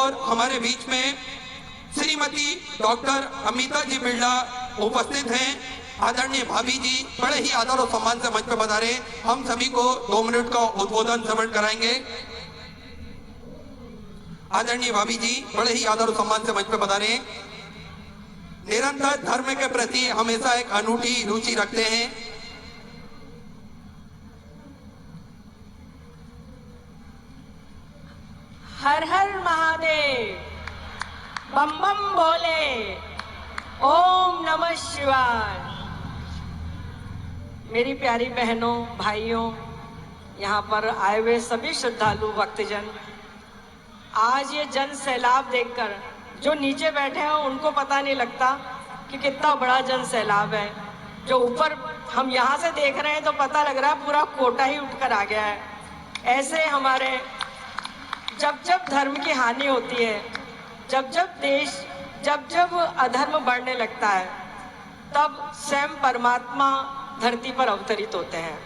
और हमारे बीच में श्रीमती डॉक्टर अमिता जी बिरला उपस्थित हैं। आदरणीय भाभी जी बड़े ही आदर और सम्मान से मंच पर पधारे। हम सभी को 2 मिनट का उद्बोधन श्रवण कराएंगे। आदरणीय भाभी जी बड़े ही आदर और सम्मान से मंच पर पधारे। निरंतर धर्म के प्रति हमेशा एक अनूठी रुचि रखते हैं। हर हर महादेव, बम बम भोले, ओम नमः शिवाय। मेरी प्यारी बहनों भाइयों, यहाँ पर आए हुए सभी श्रद्धालु भक्तजन, आज ये जन सैलाब देखकर जो नीचे बैठे हैं उनको पता नहीं लगता कि कितना बड़ा जन सैलाब है। जो ऊपर हम यहाँ से देख रहे हैं तो पता लग रहा है पूरा कोटा ही उठकर आ गया है। ऐसे हमारे जब जब धर्म की हानि होती है, जब जब अधर्म बढ़ने लगता है, तब स्वयं परमात्मा धरती पर अवतरित होते हैं।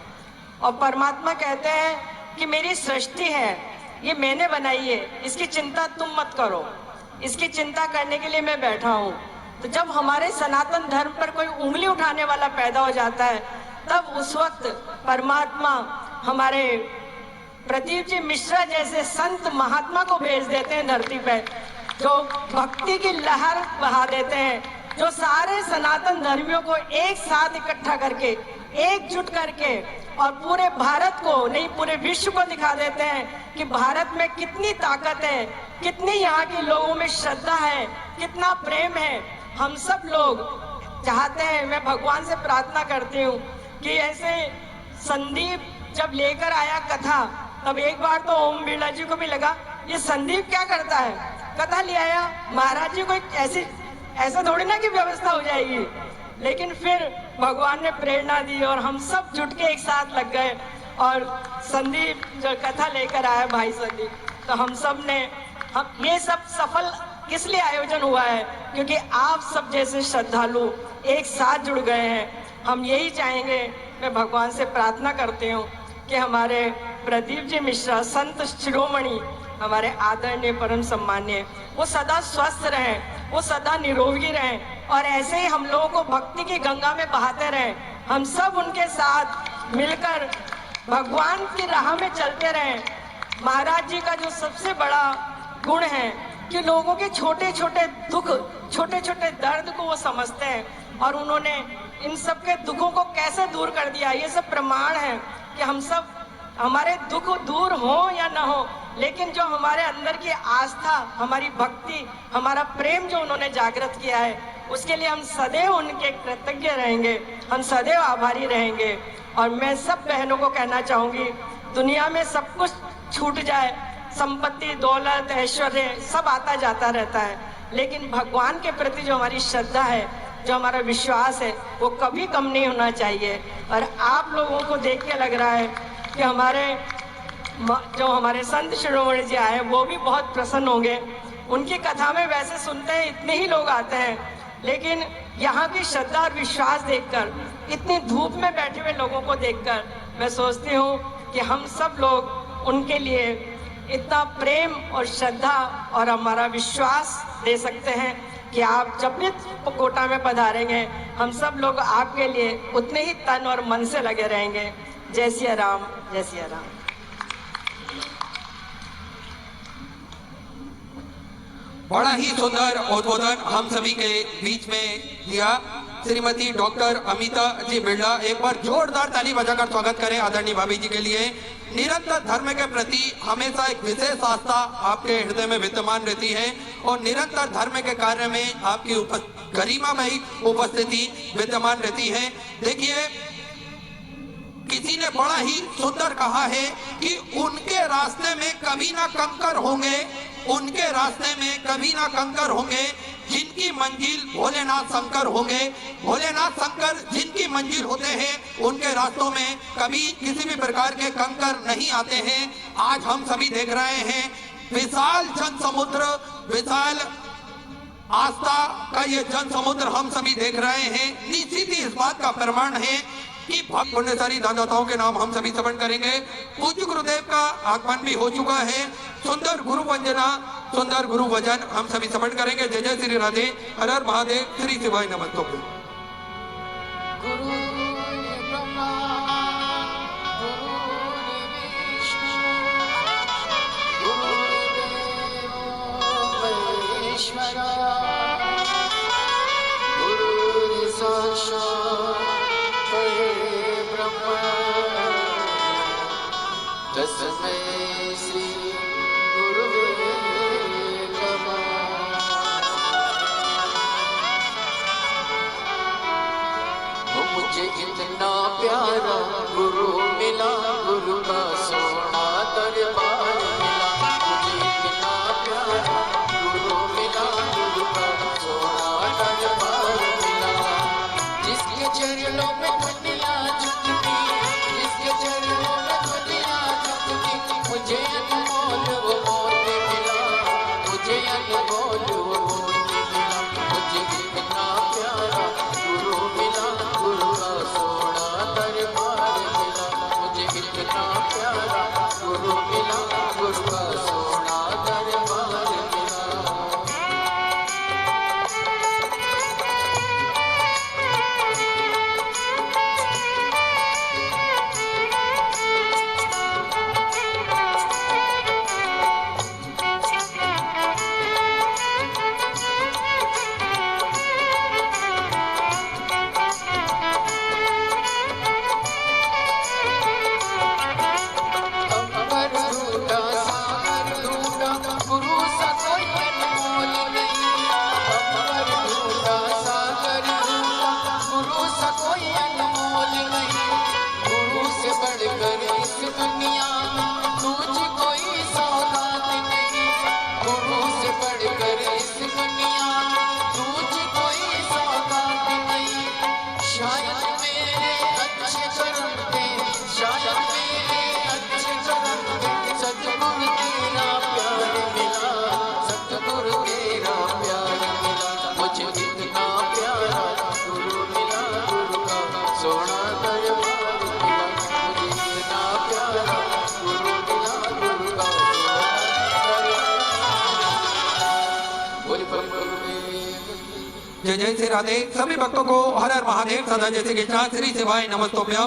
और परमात्मा कहते हैं कि मेरी सृष्टि है, ये मैंने बनाई है, इसकी चिंता तुम मत करो, इसकी चिंता करने के लिए मैं बैठा हूँ। तो जब हमारे सनातन धर्म पर कोई उंगली उठाने वाला पैदा हो जाता है, तब उस वक्त परमात्मा हमारे प्रदीप जी मिश्रा जैसे संत महात्मा को भेज देते हैं धरती पे, जो भक्ति की लहर बहा देते हैं, जो सारे सनातन धर्मियों को एक साथ इकट्ठा करके, एकजुट करके और पूरे भारत को नहीं पूरे विश्व को दिखा देते हैं कि भारत में कितनी ताकत है, कितनी यहाँ के लोगों में श्रद्धा है, कितना प्रेम है। हम सब लोग चाहते हैं, मैं भगवान से प्रार्थना करती हूँ कि ऐसे संदीप जब लेकर आया कथा, तब एक बार तो ओम बिरला जी को भी लगा ये संदीप क्या करता है, कथा ले आया, महाराज जी को ऐसा थोड़ी ना कि व्यवस्था हो जाएगी। लेकिन फिर भगवान ने प्रेरणा दी और हम सब जुट के एक साथ लग गए और संदीप जो कथा लेकर आया भाई संदीप, तो हम सब ने ये सब सफल किस लिए आयोजन हुआ है, क्योंकि आप सब जैसे श्रद्धालु एक साथ जुड़ गए हैं। हम यही चाहेंगे, मैं भगवान से प्रार्थना करती हूँ कि हमारे प्रदीप जी मिश्रा संत शिरोमणि, हमारे आदरणीय परम सम्मान्य, वो सदा स्वस्थ रहें, वो सदा निरोगी रहें और ऐसे ही हम लोगों को भक्ति की गंगा में बहाते रहें। हम सब उनके साथ मिलकर भगवान की राह में चलते रहें। महाराज जी का जो सबसे बड़ा गुण है कि लोगों के छोटे छोटे दुख, छोटे छोटे दर्द को वो समझते हैं और उन्होंने इन सब के दुखों को कैसे दूर कर दिया। ये सब प्रमाण है कि हम सब, हमारे दुख दूर हो या ना हो, लेकिन जो हमारे अंदर की आस्था, हमारी भक्ति, हमारा प्रेम जो उन्होंने जागृत किया है, उसके लिए हम सदैव उनके कृतज्ञ रहेंगे, हम सदैव आभारी रहेंगे। और मैं सब बहनों को कहना चाहूँगी, दुनिया में सब कुछ छूट जाए, संपत्ति, दौलत, ऐश्वर्य सब आता जाता रहता है, लेकिन भगवान के प्रति जो हमारी श्रद्धा है, जो हमारा विश्वास है, वो कभी कम नहीं होना चाहिए। और आप लोगों को देख के लग रहा है कि हमारे संत शिरोमणि जी आए, वो भी बहुत प्रसन्न होंगे। उनकी कथा में वैसे सुनते हैं इतने ही लोग आते हैं, लेकिन यहाँ की श्रद्धा और विश्वास देखकर, इतनी धूप में बैठे हुए लोगों को देखकर मैं सोचती हूँ कि हम सब लोग उनके लिए इतना प्रेम और श्रद्धा और हमारा विश्वास दे सकते हैं कि आप जब भी कोटा में पधारेंगे, हम सब लोग आपके लिए उतने ही तन और मन से लगे रहेंगे। जय सिया राम, जय सिया राम। बड़ा ही सुंदर उद्बोधन हम सभी के बीच में दिया श्रीमती डॉक्टर अमिता जी बिरला। एक बार जोरदार ताली बजाकर स्वागत करें आदरणीय भाभी जी के लिए। निरंतर धर्म के प्रति हमेशा एक विशेष आस्था आपके हृदय में विद्यमान रहती है और निरंतर धर्म के कार्य में आपकी गरिमामयी उपस्थिति विद्यमान रहती है। देखिए, किसी ने बड़ा ही सुंदर कहा है कि उनके रास्ते में कभी ना कंकर होंगे, उनके रास्ते में कभी ना कंकर होंगे, जिनकी मंजिल भोलेनाथ शंकर होंगे। भोलेनाथ शंकर जिनकी मंजिल होते हैं, उनके रास्तों में कभी किसी भी प्रकार के कंकर नहीं आते हैं। आज हम सभी देख रहे हैं विशाल जन समुद्र, विशाल आस्था का ये जन समुद्र हम सभी देख रहे हैं। निश्चित ही इस बात का प्रमाण है कि भक्त पुण्यशाली दानदाताओं के नाम हम सभी श्रवण करेंगे। पूज्य गुरुदेव का आगमन भी हो चुका है। सुंदर गुरु वंदना सुंदर गुरु भजन हम सभी समर्थ करेंगे। जय जय श्री राधे, हर हर महादेव, श्री शिवाय नमस्तुभ्यं। तस्मै श्री गुरुवे नमः। मुझे इतना प्यारा गुरु मिला, गुरु का सोना दरबार मिला। मुझे इतना प्यारा गुरु मिला, गुरु का सोना दरबार मिला। जिसके चरणों में दुनिया झुकती, जिसके चरणों में दुनिया झुकती, मुझे अनमोल वो मोती मिला, मुझे अनमोल वो मोती मिला। मुझे इतना प्यारा गुरु मिला, गुरु का सोना दरबार मिला। मुझे इतना प्यारा गुरु मिला, गुरु का सोना दरबार मिला। अंबर टूटा, सागर टूटा, गुरु सा कोई अनमोल नहीं। अंबर टूटा, सागर टूटा, गुरु सा कोई अनमोल नहीं। गुरु से बढ़कर इस दुनिया में तुझ कोई सौगात नहीं। गुरु से बढ़कर इस दुनिया में तुझ कोई सौगात नहीं। शायद मेरे अच्छे कर्म थे, शायद मेरे अच्छे कर्म थे, सतगुरु तेरा प्यार मिला, सतगुरु तेरा प्यार मिला। मुझे इतना प्यारा गुरु मिला, गुरु का सोना दरबार मिला। मुझे इतना प्यारा गुरु मिला, गुरु का सोना दरबार। बोल बोल बोल। जय जय श्री राधे। सभी भक्तों को हर हर महादेव, सदा जैसे कृष्णा, श्री शिवाय नमस्तुभ्यं।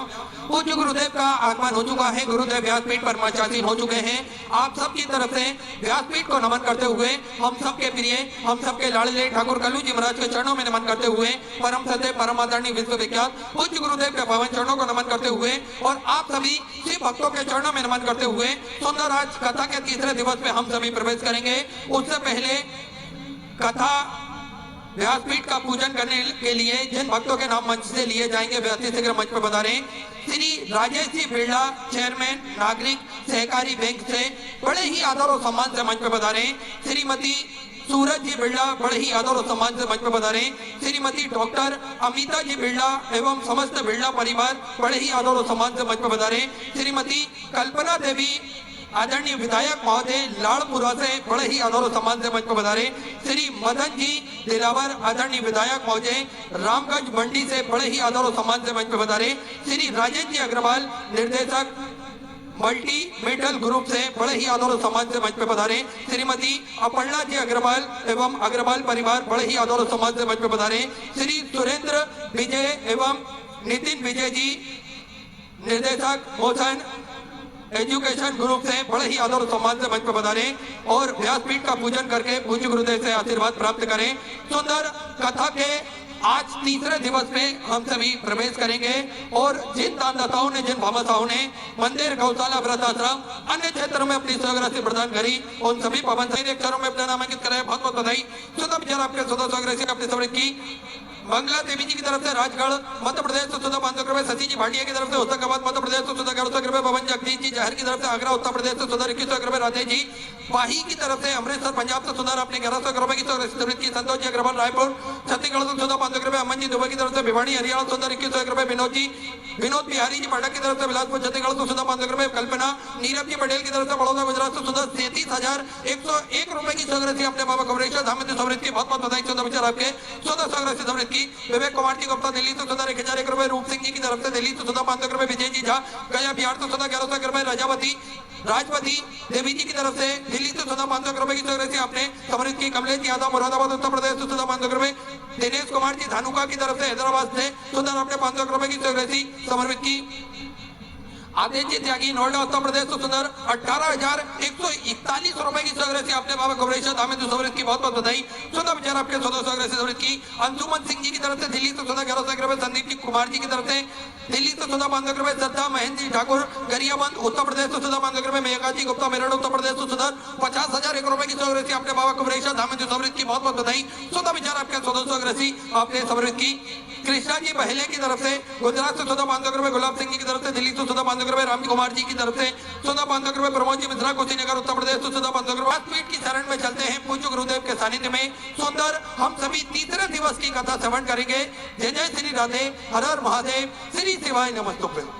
पूज्य गुरुदेव का आगमन हो चुका है, गुरुदेव व्यासपीठ पर मचासीन हो चुके हैं। आप सबकी तरफ से व्यासपीठ को नमन करते हुए, हम सबके प्रिय, हम सबके लाडले ठाकुर कल्लू जी महाराज के चरणों में नमन करते हुए, परम सत्य परम आदरणीय विश्व विख्यात पूज्य गुरुदेव के पावन चरणों को नमन करते हुए और आप सभी शिव भक्तों के चरणों में नमन करते हुए सुंदर आज कथा के तीसरे दिवस में हम सभी प्रवेश करेंगे। उससे पहले कथा व्यासपीठ का पूजन करने के लिए जिन भक्तों के नाम मंच से लिए जाएंगे वे अति शीघ्र मंच पर पधारें। श्री राजेश जी बिरला, चेयरमैन नागरिक सहकारी बैंक से बड़े ही आदर और सम्मान से मंच पर पधारें। श्रीमती सूरज जी बिरला बड़े ही आदर और सम्मान से मंच पर पधारें। श्रीमती डॉक्टर अमिता जी बिरला एवं समस्त बिरला परिवार बड़े ही आदर और सम्मान से मंच पर पधारें। श्रीमती कल्पना देवी आदरणीय विधायक महोदय लाड़पुरा से बड़े ही आदर और सम्मान से मंच पर पधारे। श्री मदन जी दिलावर आदरणीय विधायक महोदय रामगंज मंडी से बड़े ही आदर और सम्मान से मंच पर पधारे। श्री राजेश जी अग्रवाल निर्देशक मल्टी मेटल ग्रुप से बड़े ही आदर और सम्मान से मंच पर पधारे। श्रीमती अपर्णा जी अग्रवाल एवं अग्रवाल परिवार बड़े ही आदर और सम्मान से मंच पर पधारे। श्री सुरेंद्र विजय एवं नितिन विजय जी निर्देशक मोशन एजुकेशन ग्रुप से बड़े ही आदर और सम्मान से मंच पर पधारे और व्यासपीठ का पूजन करके पूज्य गुरुदेव से आशीर्वाद प्राप्त करें। सुंदर कथा के आज तीसरे दिवस में हम सभी प्रवेश करेंगे और जिन दानदाताओं ने, जिन भामाशाहों ने मंदिर, गौशाला, वृद्धाश्रम अन्य क्षेत्रों में अपनी स्वराशि प्रदान करी उन सभी पावन अक्षरों में अपना नामांकित कराया। बहुत बहुत बधाई। सुधा विचार आपके सुधा स्वराशि अपनी समृद्धि की। मंगला देवी जी की तरफ से राजगढ़ मध्य प्रदेश से सुधा 500 रुपए, सती जी भाटिया की तरफ से होशंगाबाद मध्य प्रदेश से सुधा 1100 रुपए, पवन जगदीश जी जहर की तरफ से आगरा उत्तर प्रदेश से सुधा 2100 रुपए, राधे जी पाही की तरफ से अमृतसर पंजाब से सुधा आपने 1100 रुपए की की। संतोष जी अग्रवाल रायपुर छत्तीसगढ़ से सुधा 500 रुपए, अमन जी दुबई की तरफ से भिवाड़ी हरियाणा सुधा 2100 रुपए, विनोद बिहारी जी पाठक की तरफ से बिलासपुर छत्तीसगढ़ से सुधा 500 रुपए, कल्पना नीरव जी पटेल की तरफ से बड़ौदा गुजरात से सुधा 33,101 रुपए की स्वराशि अपने बाबा कमरेश्वर धाम में समृद्धि की। बहुत बहुत बधाई। सुधा विचार आपके सुधा स्वराशि समृद्धि की। जी, विवेक कुमार जी गुप्ता दिल्ली से सुधा 1001 रुपए, रूप सिंह जी की तरफ से दिल्ली से सुधा 500 रुपए, विजय जी झा गया बिहार से सुधा 1100 रुपए, राजपति देवी जी की तरफ से दिल्ली से सुधा 500 रुपए की राशि आपने समृद्ध की, कमलेश यादव मुरादाबाद उत्तर प्रदेश से सुधा 500 रुपए, दिनेश कुमार जी धानुका की तरफ से हैदराबाद से सुधा आपने 500 रुपए की राशि समर्पित की। आदेश जी त्यागी नोएडा उत्तर प्रदेश तो सुंदर 18,141 रुपए की राशि आपने बाबा कवरेश्वर धामेंद्र समृद्ध की बहुत बहुत बधाई। सुधा विचार आपके 100 राशि समृद्ध की। अंशुमन सिंह जी की तरफ से दिल्ली से सुधा 1100 रुपए, संदीप जी कुमार जी की तरफ से दिल्ली से सुधा 500 रुपए, श्रद्धा महेंद्र जी ठाकुर गरियाबंद उत्तर प्रदेश से सुधा 500 रुपए, मेघा जी गुप्ता मेरठ उत्तर प्रदेश से सुधा 50,001 रुपए की राशि आपने बाबा कवरेश्वर धामेंद्र समृद्ध की बहुत बहुत बधाई। सुधा विचार आपके 100 राशि आपने समृद्ध की। कृष्णा जी पहले की तरफ से गुजरात से सुधा 500 रुपए, गुलाब सिंह जी की तरफ से दिल्ली से सुधा 500 रुपए, राम कुमार जी की तरफ से सुधा 500 रुपए, प्रमोद जी मिश्रा कुशीनगर उत्तर प्रदेश से सुधा 500 रुपए। पीठ की शरण में चलते हैं पूज्य गुरुदेव के सानिध्य में सुंदर हम सभी तीसरे दिवस की कथा श्रवण करेंगे। जय जय श्री राधे, हर हर महादेव, श्री शिवाय नमस्तुभ्यं।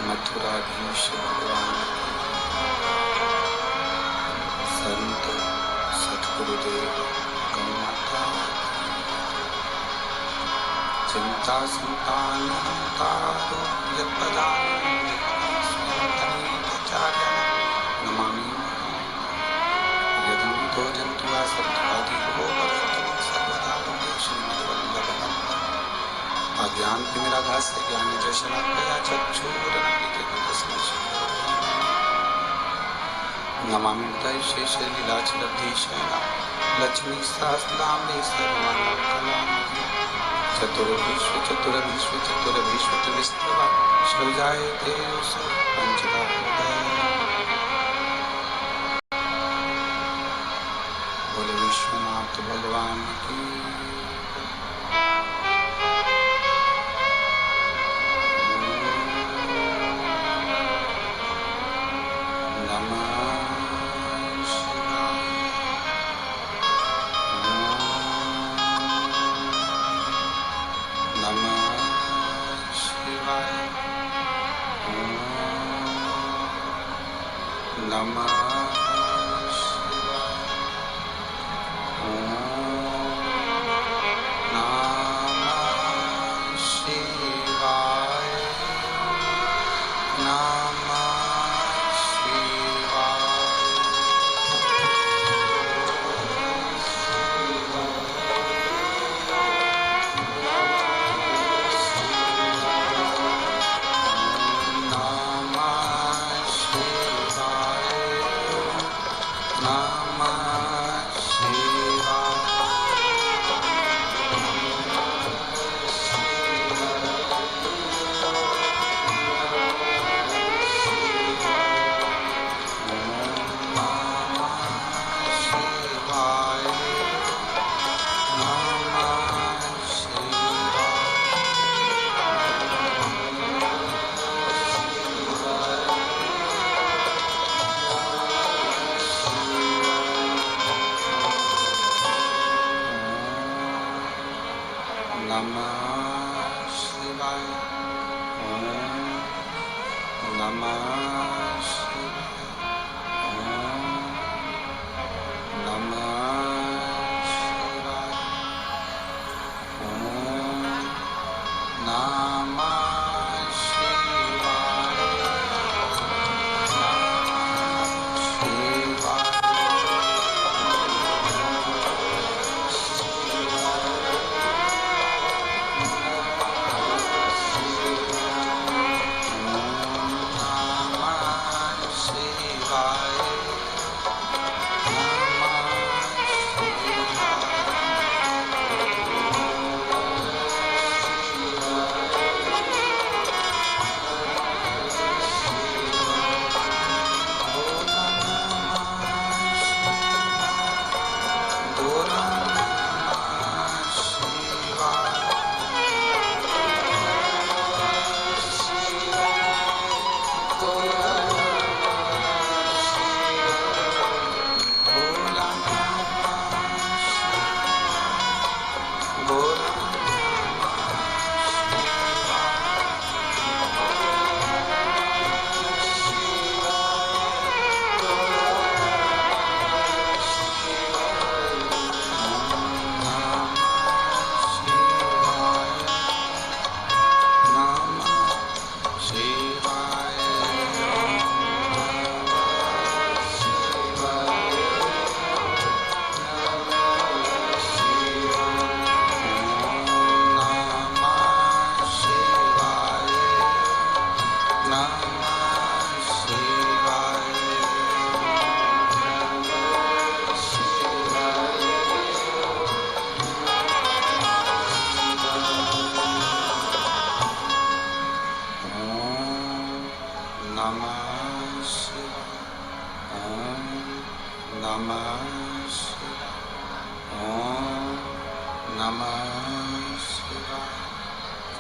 मथुराधीश भगवान संत सतगुरुदेव गौमाता चिंता संतान तारो नमामि यदि तो जंतुआ सत्वादि हो सर्वदा श्रीमद्वल्लभम अज्ञान तिमिराभास से ज्ञान जशना गया चक्षुर नमामि हृदय शेष लीलाचलधीशना लक्ष्मी सहस्राम्बे सर्वानंदकलां चतुर्विश्व चतुर्विश्व चतुर्विश्व विस्तवा सृजाए देव पंचदा बोले विश्वनाथ भगवान की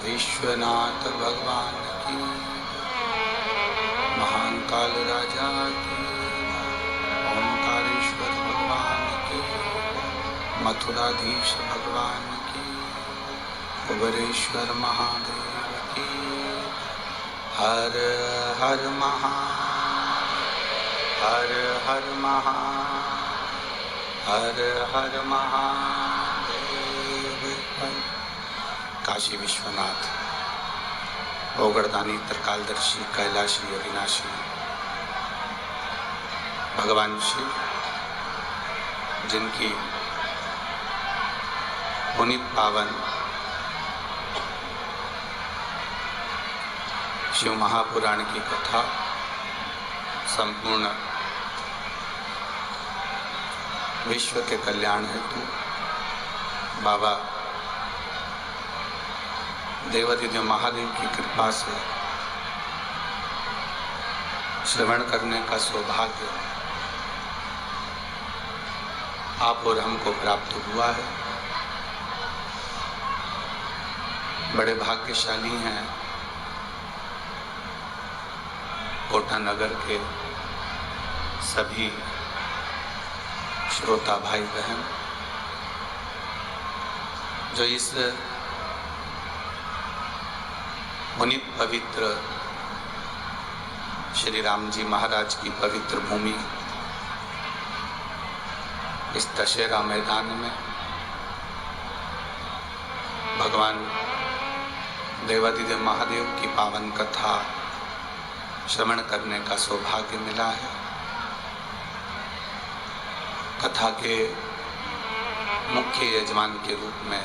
विश्वनाथ भगवान की, महान काल राजा की, ओंकारेश्वर भगवान की, मथुराधीश भगवान की, कुबेरेश्वर महादेव की। हर हर महा, हर हर महा, हर हर महादेव। काशी विश्वनाथ, ओगरदानी, त्रिकालदर्शी, कैलाशी, अविनाशी भगवान शिव, जिनकी पुनीत पावन शिव महापुराण की कथा संपूर्ण विश्व के कल्याण हेतु बाबा देवादिदेव महादेव की कृपा से श्रवण करने का सौभाग्य आप और हमको प्राप्त हुआ है। बड़े भाग्यशाली हैं कोटा नगर के सभी श्रोता भाई बहन जो इस पुनीत पवित्र श्री राम जी महाराज की पवित्र भूमि इस दशहरा मैदान में भगवान देवादिदेव महादेव की पावन कथा श्रवण करने का सौभाग्य मिला है। कथा के मुख्य यजमान के रूप में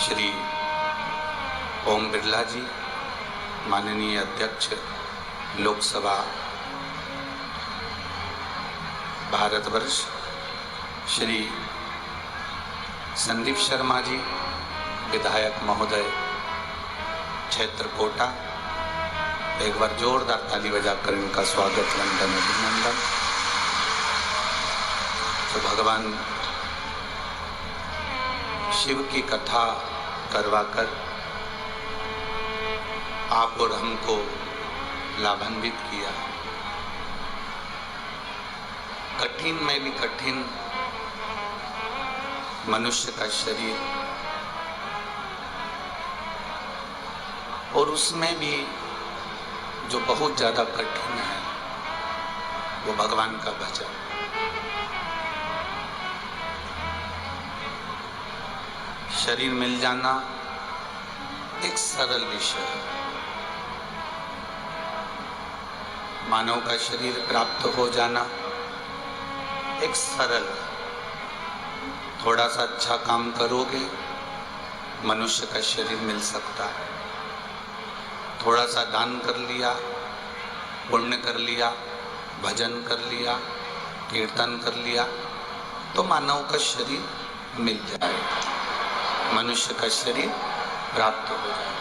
श्री ओम बिरला जी, माननीय अध्यक्ष लोकसभा भारतवर्ष, श्री संदीप शर्मा जी, विधायक महोदय क्षेत्र कोटा, एक बार जोरदार ताली बजाकर इनका स्वागत, वंदन, अभिनंदन। तो भगवान शिव की कथा करवाकर आप और हमको लाभान्वित किया। कठिन में भी कठिन मनुष्य का शरीर और उसमें भी जो बहुत ज्यादा कठिन है वो भगवान का भजन। शरीर मिल जाना एक सरल विषय है। मानव का शरीर प्राप्त हो जाना एक सरल, थोड़ा सा अच्छा काम करोगे मनुष्य का शरीर मिल सकता है। थोड़ा सा दान कर लिया, पुण्य कर लिया, भजन कर लिया, कीर्तन कर लिया तो मानव का शरीर मिल जाएगा, मनुष्य का शरीर प्राप्त हो जाएगा।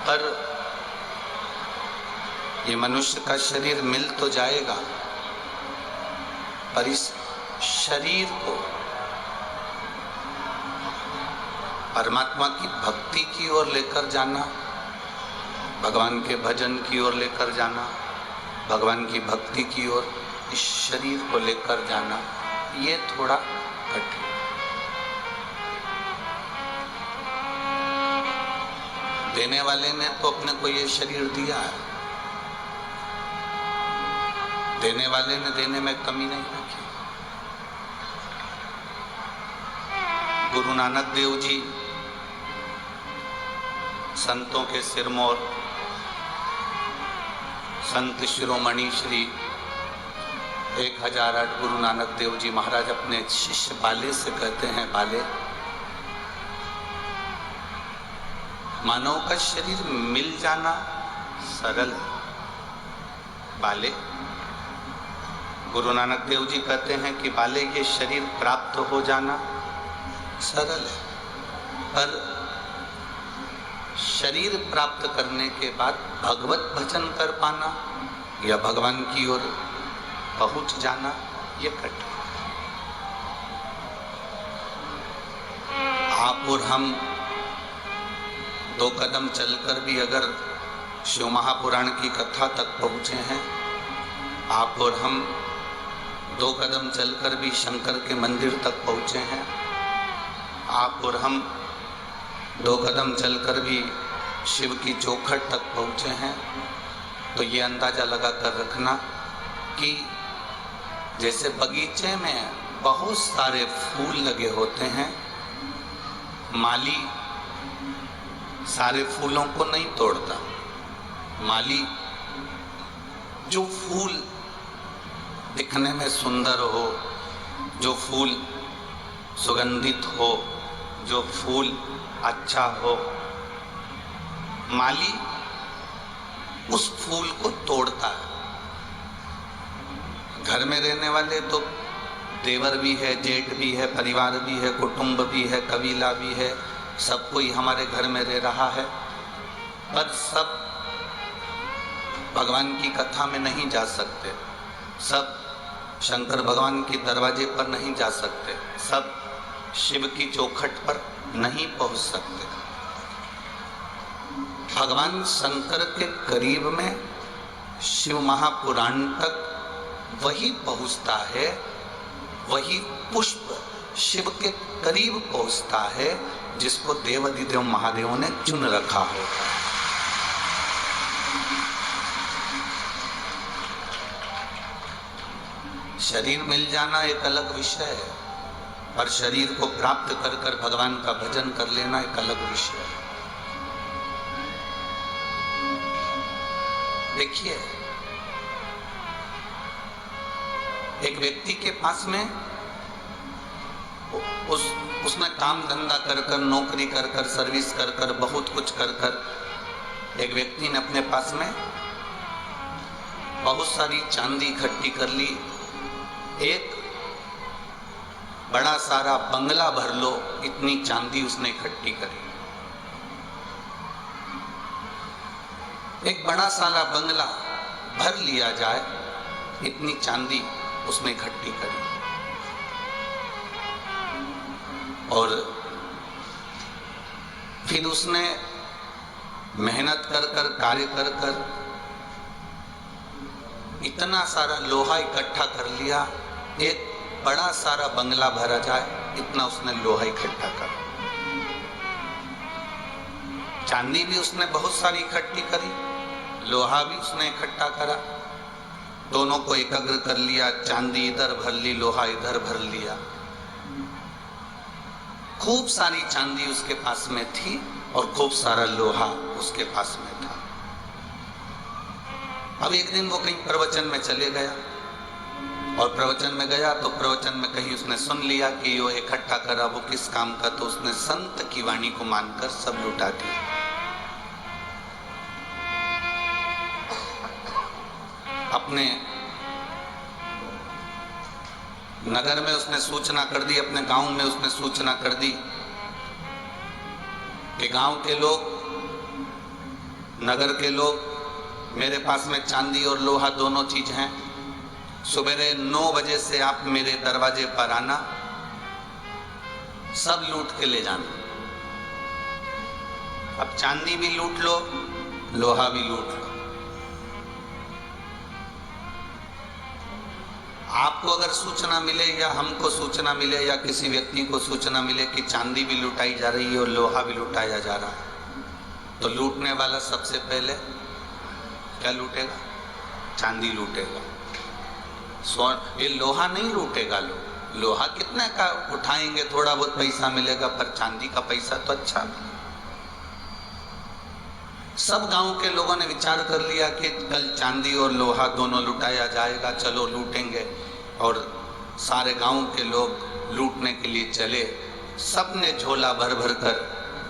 पर ये मनुष्य का शरीर मिल तो जाएगा, पर इस शरीर को परमात्मा की भक्ति की ओर लेकर जाना, भगवान के भजन की ओर लेकर जाना, भगवान की भक्ति की ओर इस शरीर को लेकर जाना, ये थोड़ा कठिन। देने वाले ने तो अपने को ये शरीर दिया है, देने वाले ने देने में कमी नहीं रखी। गुरु नानक देव जी संतों के सिरमौर, संत शिरोमणि श्री 1008 गुरु नानक देव जी महाराज अपने शिष्य बाले से कहते हैं, बाले मानव का शरीर मिल जाना सरल है। बाले, गुरु नानक देव जी कहते हैं कि बाले ये शरीर प्राप्त हो जाना सरल है, पर शरीर प्राप्त करने के बाद भगवत भजन कर पाना या भगवान की ओर पहुंच जाना ये कठिन। आप और हम 2 कदम चलकर भी अगर शिव महापुराण की कथा तक पहुंचे हैं, आप और हम 2 कदम चलकर भी शंकर के मंदिर तक पहुंचे हैं, आप और हम 2 कदम चलकर भी शिव की चौखट तक पहुंचे हैं, तो ये अंदाजा लगा कर रखना कि जैसे बगीचे में बहुत सारे फूल लगे होते हैं, माली सारे फूलों को नहीं तोड़ता। माली जो फूल दिखने में सुंदर हो, जो फूल सुगंधित हो, जो फूल अच्छा हो, माली उस फूल को तोड़ता है। घर में रहने वाले तो देवर भी है, जेठ भी है, परिवार भी है, कुटुंब भी है, कबीला भी है, सब कोई हमारे घर में रह रहा है, पर सब भगवान की कथा में नहीं जा सकते, सब शंकर भगवान के दरवाजे पर नहीं जा सकते, सब शिव की चौखट पर नहीं पहुंच सकते। भगवान शंकर के करीब में शिव महापुराण तक वही पहुंचता है, वही पुष्प शिव के करीब पहुंचता है जिसको देवाधिदेव महादेव ने चुन रखा होता है। शरीर मिल जाना एक अलग विषय है, पर शरीर को प्राप्त कर कर भगवान का भजन कर लेना एक अलग विषय है। देखिए, एक व्यक्ति के पास में उसने काम धंधा कर कर, नौकरी कर कर, सर्विस कर कर, बहुत कुछ कर कर एक व्यक्ति ने अपने पास में बहुत सारी चांदी इकट्ठी कर ली। एक बड़ा सारा बंगला भर लो, इतनी चांदी उसने इकट्ठी करी। एक बड़ा सारा बंगला भर लिया जाए, इतनी चांदी उसने इकट्ठी करी। और फिर उसने मेहनत कर कर, कार्य कर कर इतना सारा लोहा इकट्ठा कर लिया, एक बड़ा सारा बंगला भरा जाए, इतना उसने लोहा इकट्ठा कर। चांदी भी उसने बहुत सारी इकट्ठी करी, लोहा भी उसने इकट्ठा करा, दोनों को एकाग्र कर लिया। चांदी इधर भर ली, लोहा इधर भर लिया। खूब सारी चांदी उसके पास में थी और खूब सारा लोहा उसके पास में था। अब एक दिन वो कहीं प्रवचन में चले गया, और प्रवचन में गया तो प्रवचन में कहीं उसने सुन लिया कि वो इकट्ठा करा वो किस काम का, तो उसने संत की वाणी को मानकर सब लुटा दिया। अपने नगर में उसने सूचना कर दी, अपने गांव में उसने सूचना कर दी कि गांव के लोग, नगर के लोग, मेरे पास में चांदी और लोहा दोनों चीज हैं। सुबह 9 बजे से आप मेरे दरवाजे पर आना, सब लूट के ले जाना। अब चांदी भी लूट लो, लोहा भी लूट लो। आपको अगर सूचना मिले या हमको सूचना मिले या किसी व्यक्ति को सूचना मिले कि चांदी भी लुटाई जा रही है और लोहा भी लुटाया जा रहा है, तो लूटने वाला सबसे पहले क्या लूटेगा? चांदी लूटेगा। ये लोहा नहीं लूटेगा। लोहा कितने का उठाएंगे, थोड़ा बहुत पैसा मिलेगा, पर चांदी का पैसा तो अच्छा। सब गांव के लोगों ने विचार कर लिया कि कल चांदी और लोहा दोनों लुटाया जाएगा, चलो लूटेंगे। और सारे गांव के लोग लूटने के लिए चले। सब ने झोला भर भर कर,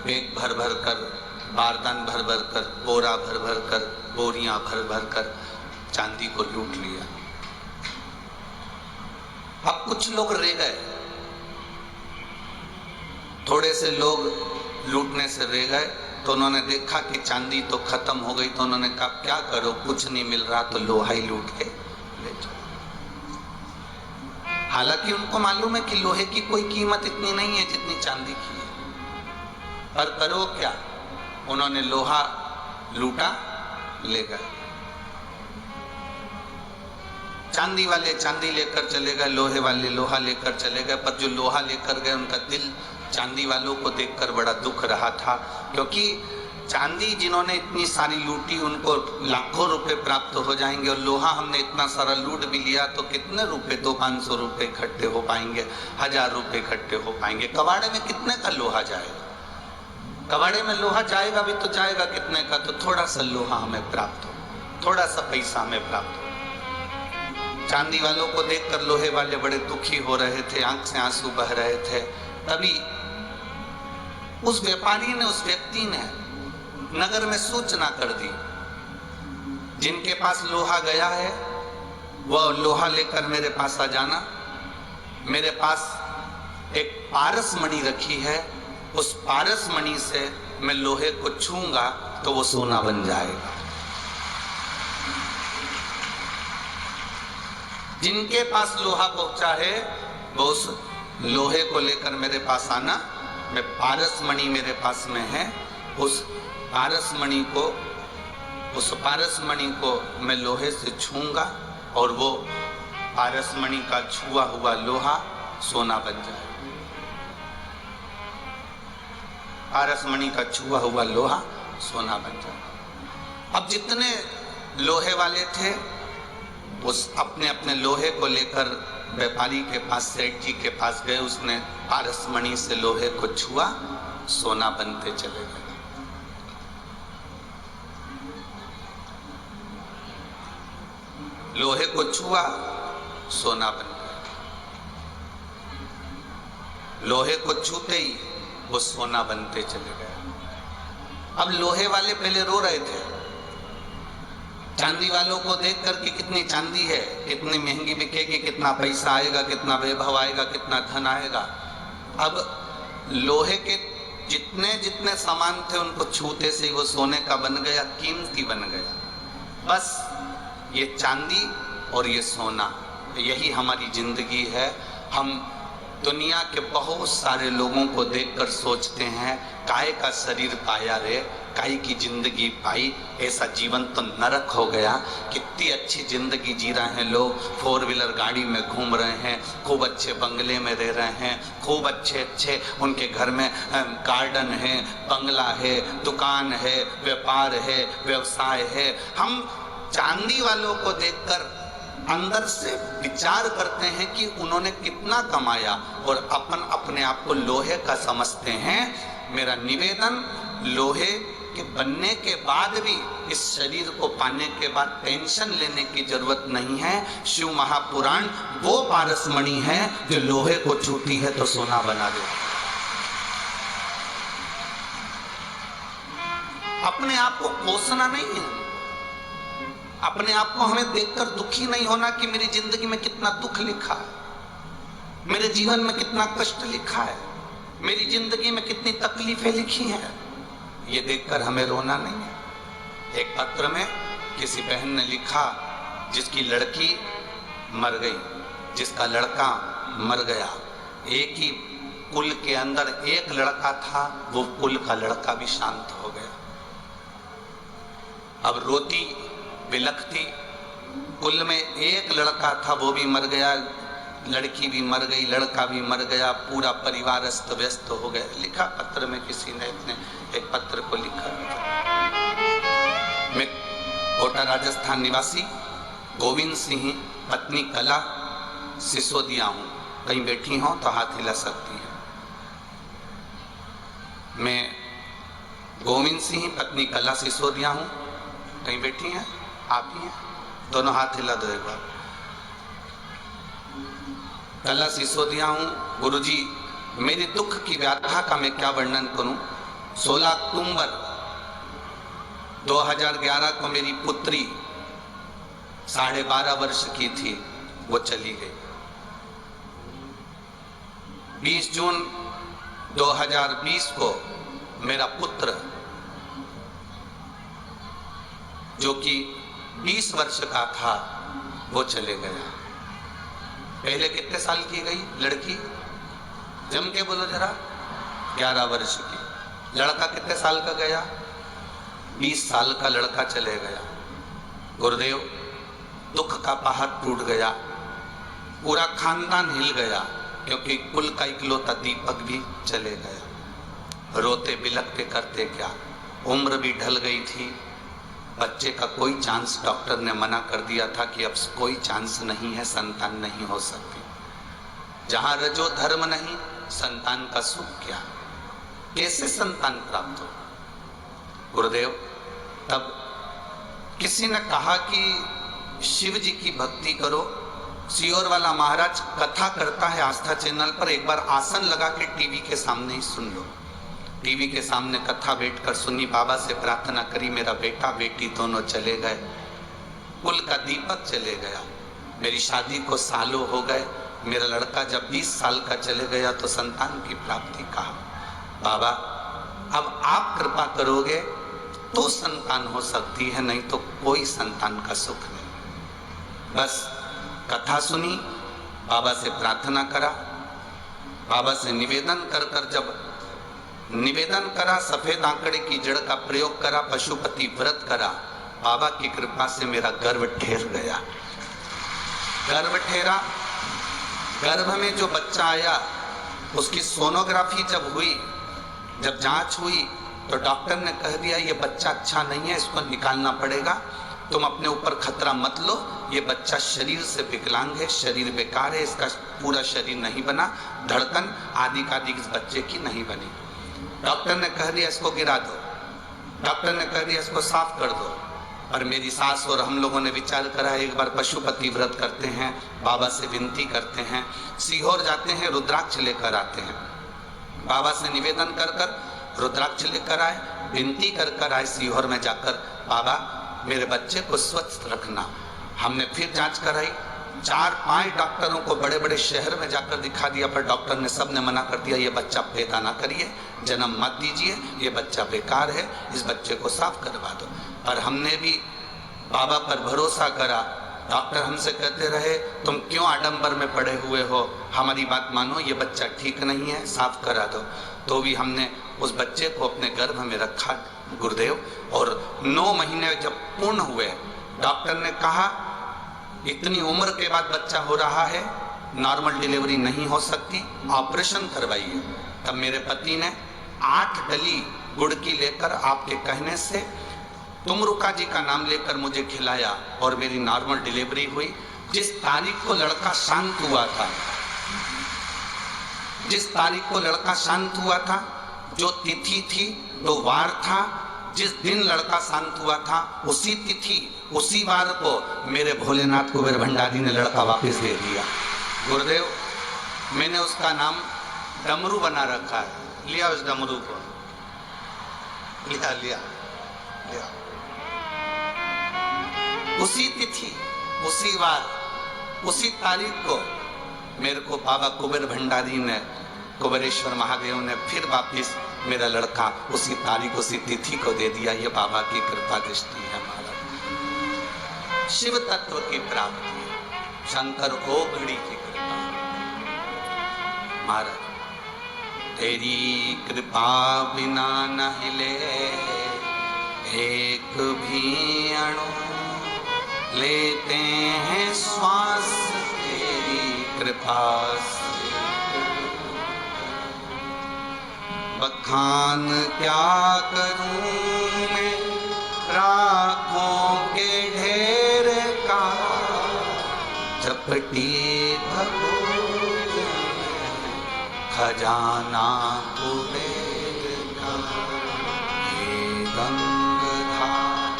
बैग भर भर कर, बारदान भर भर कर, बोरा भर भर कर, बोरियां भर भर कर चांदी को लूट लिया। अब कुछ लोग रह गए, थोड़े से लोग लूटने से रह गए, तो उन्होंने देखा कि चांदी तो खत्म हो गई, तो उन्होंने कहा क्या करो, कुछ नहीं मिल रहा तो लोहा ही लूट के ले जाओ। हालांकि उनको मालूम है कि लोहे की कोई कीमत इतनी नहीं है जितनी चांदी की है, पर करो क्या, उन्होंने लोहा लूटा, ले गए। चांदी वाले चांदी लेकर चले गए, लोहे वाले लोहा लेकर चले गए, पर जो लोहा लेकर गए उनका दिल चांदी वालों को देखकर बड़ा दुख रहा था, क्योंकि चांदी जिन्होंने इतनी सारी लूटी उनको लाखों रुपए प्राप्त हो जाएंगे, और लोहा हमने इतना सारा लूट भी लिया तो कितने रुपए, 200-500 रुपए इकट्ठे हो पाएंगे, 1000 रुपए इकट्ठे हो पाएंगे। कबाड़े में कितने का लोहा जाएगा? कबाड़े में लोहा जाएगा भी तो जाएगा कितने का? तो थोड़ा सा लोहा हमें प्राप्त हो, थोड़ा सा पैसा हमें प्राप्त हो। चांदी वालों को देखकर लोहे वाले बड़े दुखी हो रहे थे, आंख से आंसू बह रहे थे। तभी उस व्यापारी ने, उस व्यक्ति ने नगर में सूचना कर दी, जिनके पास लोहा गया है वह लोहा लेकर मेरे पास आ जाना। मेरे पास एक पारस मणि रखी है, उस पारस मणि से मैं लोहे को छूंगा तो वो सोना बन जाएगा। जिनके पास लोहा पहुंचा है वो उस लोहे को लेकर मेरे पास आना। मैं पारस मणि मेरे पास में है, उस पारस मणि को मैं लोहे से छूंगा और वो पारस मणि का छुआ हुआ लोहा सोना बन जाए। पारस मणि का छुआ हुआ लोहा सोना बन जाए। अब जितने लोहे वाले थे उस अपने अपने लोहे को लेकर व्यापारी के पास, सेठ जी के पास गए। उसने पारस मणि से लोहे को छुआ, सोना बनते चले गए। लोहे को छुआ, सोना बन गया। लोहे को छूते ही वो सोना बनते चले गए। अब लोहे वाले पहले रो रहे थे चांदी वालों को देखकर कि कितनी चांदी है, कितनी महंगी बिकेगी, कितना पैसा आएगा, कितना वैभव आएगा, कितना धन आएगा। अब लोहे के जितने जितने सामान थे उनको छूते से वो सोने का बन गया, कीमती बन गया। बस ये चांदी और ये सोना, यही हमारी जिंदगी है। हम दुनिया के बहुत सारे लोगों को देखकर सोचते हैं काय का शरीर पाया रे, काय की जिंदगी पाई, ऐसा जीवन तो नरक हो गया। कितनी अच्छी जिंदगी जी रहे हैं लोग, 4 व्हीलर गाड़ी में घूम रहे हैं, खूब अच्छे बंगले में रह रहे हैं, खूब अच्छे उनके घर में गार्डन है, बंगला है, दुकान है, व्यापार है, व्यवसाय है। हम चांदी वालों को देखकर अंदर से विचार करते हैं कि उन्होंने कितना कमाया और अपन अपने आप को लोहे का समझते हैं। मेरा निवेदन, लोहे के बनने के बाद भी इस शरीर को पाने के बाद टेंशन लेने की जरूरत नहीं है। शिव महापुराण वो पारस मणि है जो लोहे को छूती है तो सोना बना दे। अपने आप को कोसना नहीं है, अपने आप को हमें देखकर दुखी नहीं होना कि मेरी जिंदगी में कितना दुख लिखा है, मेरे जीवन में कितना कष्ट लिखा है, मेरी जिंदगी में कितनी तकलीफें लिखी हैं, ये देखकर हमें रोना नहीं है। एक पत्र में किसी बहन ने लिखा जिसकी लड़की मर गई, जिसका लड़का मर गया, एक ही कुल के अंदर एक लड़का था, वो कुल का लड़का भी शांत हो गया। अब रोती बिलखती, कुल में एक लड़का था वो भी मर गया, लड़की भी मर गई, लड़का भी मर गया, पूरा परिवार अस्त व्यस्त हो गया। लिखा पत्र में किसी ने एक पत्र को लिखा। मैं कोटा राजस्थान निवासी गोविंद सिंह पत्नी कला सिसोदिया हूँ। कहीं बैठी हो तो हाथ हिला सकती है। मैं गोविंद सिंह पत्नी कला सिसोदिया हूँ। कहीं बैठी हैं? आप ही हैं? दोनों हाथ हिला दो एक बार। कला सिसोदिया हूँ। गुरुजी, मेरी दुख की व्याथा का मैं क्या वर्णन करूं। 16 अक्टूबर 2011 को मेरी पुत्री 12.5 वर्ष की थी, वो चली गई। 20 जून 2020 को मेरा पुत्र जो कि 20 वर्ष का था वो चले गया। पहले कितने साल की गई लड़की? जम के बोलो जरा। 11 वर्ष की। लड़का कितने साल का गया? 20 साल का लड़का चले गया। गुरुदेव, दुख का पहाड़ टूट गया, पूरा खानदान हिल गया, क्योंकि कुल का इकलौता दीपक भी चले गया। रोते बिलखते करते क्या, उम्र भी ढल गई थी। बच्चे का कोई चांस, डॉक्टर ने मना कर दिया था कि अब कोई चांस नहीं है, संतान नहीं हो सकती। जहां रजो धर्म नहीं, संतान का सुख क्या, कैसे संतान प्राप्त हो। गुरुदेव, तब किसी ने कहा कि शिव जी की भक्ति करो। सियोर वाला महाराज कथा करता है आस्था चैनल पर, एक बार आसन लगा के टीवी के सामने ही सुन लो। टीवी के सामने कथा बैठकर सुनी, बाबा से प्रार्थना करी, मेरा बेटा बेटी दोनों चले गए, कुल का दीपक चले गया। मेरी शादी को सालों हो गए, मेरा लड़का जब 20 साल का चले गया तो संतान की प्राप्ति कहा। बाबा अब आप कृपा करोगे तो संतान हो सकती है, नहीं तो कोई संतान का सुख नहीं। बस कथा सुनी, बाबा से प्रार्थना करा, बाबा से निवेदन कर कर जब निवेदन करा, सफेद आंकड़े की जड़ का प्रयोग करा, पशुपति व्रत करा, बाबा की कृपा से मेरा गर्भ ठेर गया। गर्भ ठेरा, गर्भ में जो बच्चा आया उसकी सोनोग्राफी जब हुई, जब जांच हुई तो डॉक्टर ने कह दिया ये बच्चा अच्छा नहीं है, इसको निकालना पड़ेगा, तुम अपने ऊपर खतरा मत लो, ये बच्चा शरीर से विकलांग है, शरीर बेकार है, इसका पूरा शरीर नहीं बना, धड़कन आदि का आदि इस बच्चे की नहीं बनी। डॉक्टर ने कह दिया इसको गिरा दो, डॉक्टर ने कह दिया इसको साफ कर दो। और मेरी सास और हम लोगों ने विचार करा एक बार पशुपति व्रत करते हैं, बाबा से विनती करते हैं, सीहोर जाते हैं, रुद्राक्ष लेकर आते हैं, बाबा से निवेदन कर कर रुद्राक्ष लेकर आए, विनती कर कर आए सीहोर में जाकर, बाबा मेरे बच्चे को स्वस्थ रखना। हमने फिर जांच कराई, 4-5 डॉक्टरों को बड़े बड़े शहर में जाकर दिखा दिया, पर डॉक्टर ने सबने मना कर दिया ये बच्चा पैदा ना करिए, जन्म मत दीजिए, ये बच्चा बेकार है, इस बच्चे को साफ करवा दो। पर हमने भी बाबा पर भरोसा करा। डॉक्टर हमसे कहते रहे तुम क्यों आडंबर में पड़े हुए हो, हमारी बात मानो, ये बच्चा ठीक नहीं है, साफ करा दो। तो भी हमने उस बच्चे को अपने गर्भ में रखा गुरुदेव, और 9 महीने जब पूर्ण हुए, डॉक्टर ने कहा इतनी उम्र के बाद बच्चा हो रहा है, नॉर्मल डिलीवरी नहीं हो सकती, ऑपरेशन करवाइए। तब मेरे पति ने 8 डली गुड़ की लेकर आपके कहने से तुमरुका जी का नाम लेकर मुझे खिलाया और मेरी नॉर्मल डिलीवरी हुई। जिस तारीख को लड़का शांत हुआ था, जिस तारीख को लड़का शांत हुआ था, जो तिथि थी, जो वार था, जिस दिन लड़का शांत हुआ था, उसी तिथि उसी वार को मेरे भोलेनाथ कुबेर भंडारी ने लड़का वापस दे दिया। गुरुदेव मैंने उसका नाम डमरू बना रखा है, लिया उस डमरू को, लिया लिया लिया। उसी तिथि, उसी वार, उसी तारीख को मेरे को बाबा कुबेर भंडारी ने, कुबेरेश्वर महादेव ने फिर वापिस मेरा लड़का उसी तारीख उसी तिथि को दे दिया। ये बाबा की कृपा दृष्टि है महाराज, शिव तत्व की प्राप्ति, शंकर ओघड़ी की कृपा। महाराज तेरी कृपा बिना न हिले एक भी अणु, लेते हैं श्वास तेरी कृपा से। बखान क्या करूं मैं राखों के ढेर का, चपटी भगोज खजाना कुबेर का। हे गंगाधार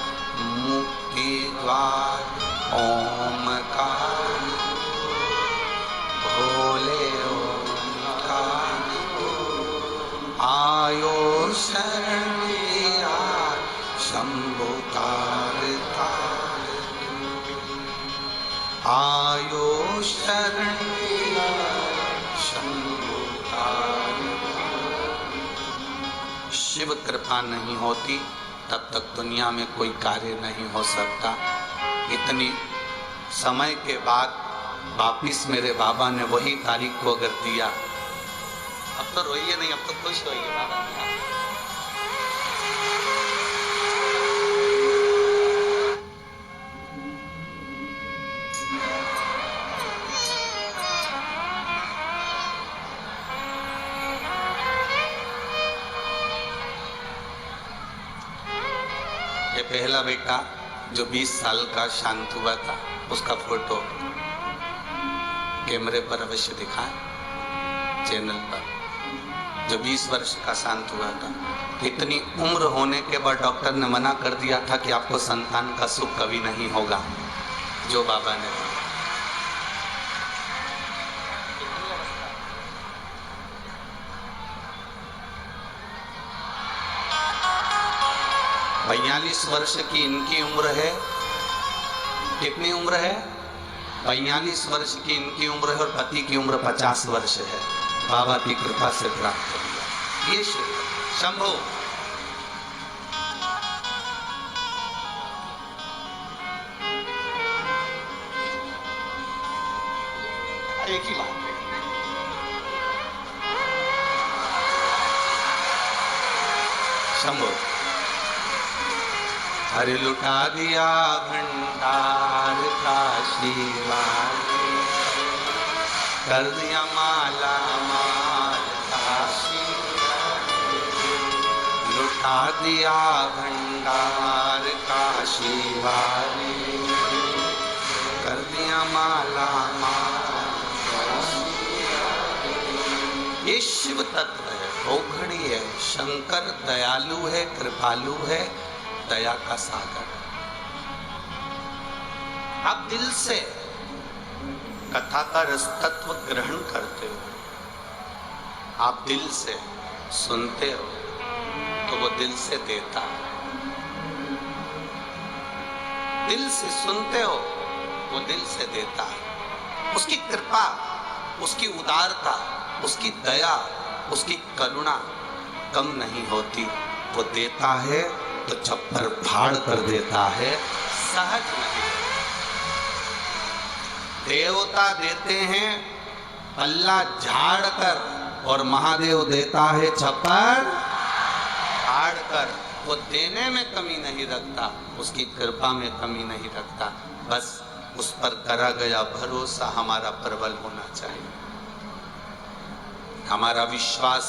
मुक्ति द्वार ओमकार, भोले ओमकार, आयो शरण दिया शंभु तार तार, आयो शरण दिया शंभु तार तार। शिव कृपा नहीं होती तब तक दुनिया में कोई कार्य नहीं हो सकता। इतनी समय के बाद वापिस मेरे बाबा ने वही तारीख को अगर दिया, अब तो रोइए नहीं, अब तो खुश होइए बाबा। ये पहला बेटा जो 20 साल का शांत हुआ था, उसका फोटो कैमरे पर अवश्य दिखाएं चैनल पर। जो 20 वर्ष का शांत हुआ था, इतनी उम्र होने के बाद डॉक्टर ने मना कर दिया था कि आपको संतान का सुख कभी नहीं होगा, जो बाबा ने कहा। 42 वर्ष की इनकी उम्र है। कितनी उम्र है? 42 वर्ष की इनकी उम्र है और पति की उम्र 50 वर्ष है। बाबा की कृपा से प्राप्त किया। ये शिव शंभो। एक ही बात है। शंभो। अरे लुटा दिया भंडार का शिवाय, कर दिया माला माल काशी, लुटा दिया भंडार का शिवाय, कर दिया माला माल काशी। ये शिव तत्व है, औघड़ी है। शंकर दयालु है, कृपालु है, दया का सागर। आप दिल से कथा का रस तत्व ग्रहण करते हो, आप दिल से सुनते हो तो वो दिल से देता है। दिल से सुनते हो वो दिल से देता है। उसकी कृपा, उसकी उदारता, उसकी दया, उसकी करुणा कम नहीं होती। वो देता है तो छप्पर फाड़ कर देता है, सहज नहीं। देवता देते हैं पल्ला झाड़ कर, और महादेव देता है छप्पर फाड़ कर। वो देने में कमी नहीं रखता, उसकी कृपा में कमी नहीं रखता। बस उस पर करा गया भरोसा हमारा प्रबल होना चाहिए, हमारा विश्वास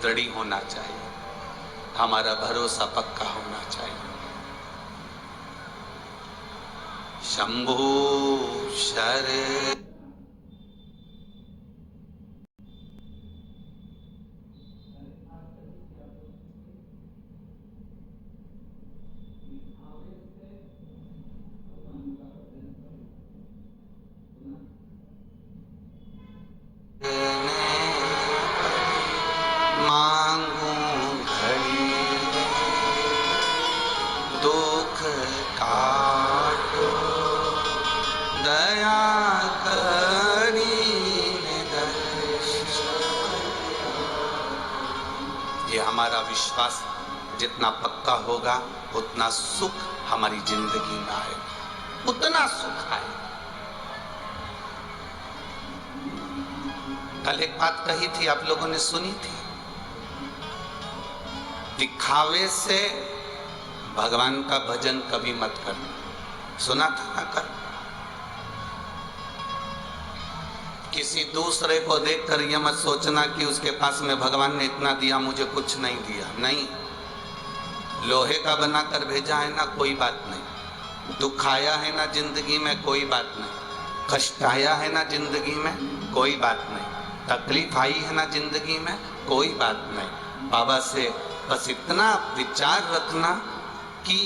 दृढ़ होना चाहिए, हमारा भरोसा पक्का होना चाहिए। शंभो शर मांगू घड़ी दुख काटो, दया करी ये हमारा विश्वास जितना पक्का होगा उतना सुख हमारी जिंदगी में आएगा, उतना सुख आएगा। कल एक बात कही थी, आप लोगों ने सुनी थी, दिखावे से भगवान का भजन कभी मत करना। सुना था ना कल? किसी दूसरे को देखकर यह मत सोचना कि उसके पास में भगवान ने इतना दिया, मुझे कुछ नहीं दिया। नहीं, लोहे का बनाकर भेजा है ना, कोई बात नहीं। दुख आया है ना जिंदगी में, कोई बात नहीं। कष्ट आया है ना जिंदगी में, कोई बात नहीं। तकलीफ आई है ना जिंदगी में, कोई बात नहीं। बाबा से बस इतना विचार रखना कि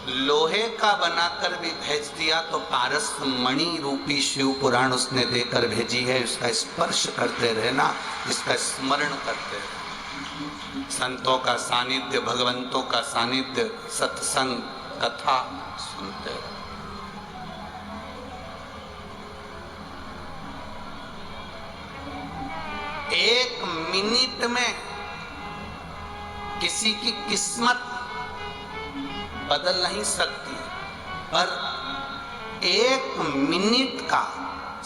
लोहे का बनाकर भी भेज दिया तो पारस मणि रूपी शिव पुराण उसने देकर भेजी है। इसका स्पर्श करते रहना, इसका स्मरण करते रहना। संतों का सानिध्य, भगवंतों का सानिध्य, सत्संग, कथा सुनते रहना। एक मिनट में किसी की किस्मत बदल नहीं सकती, पर एक मिनट का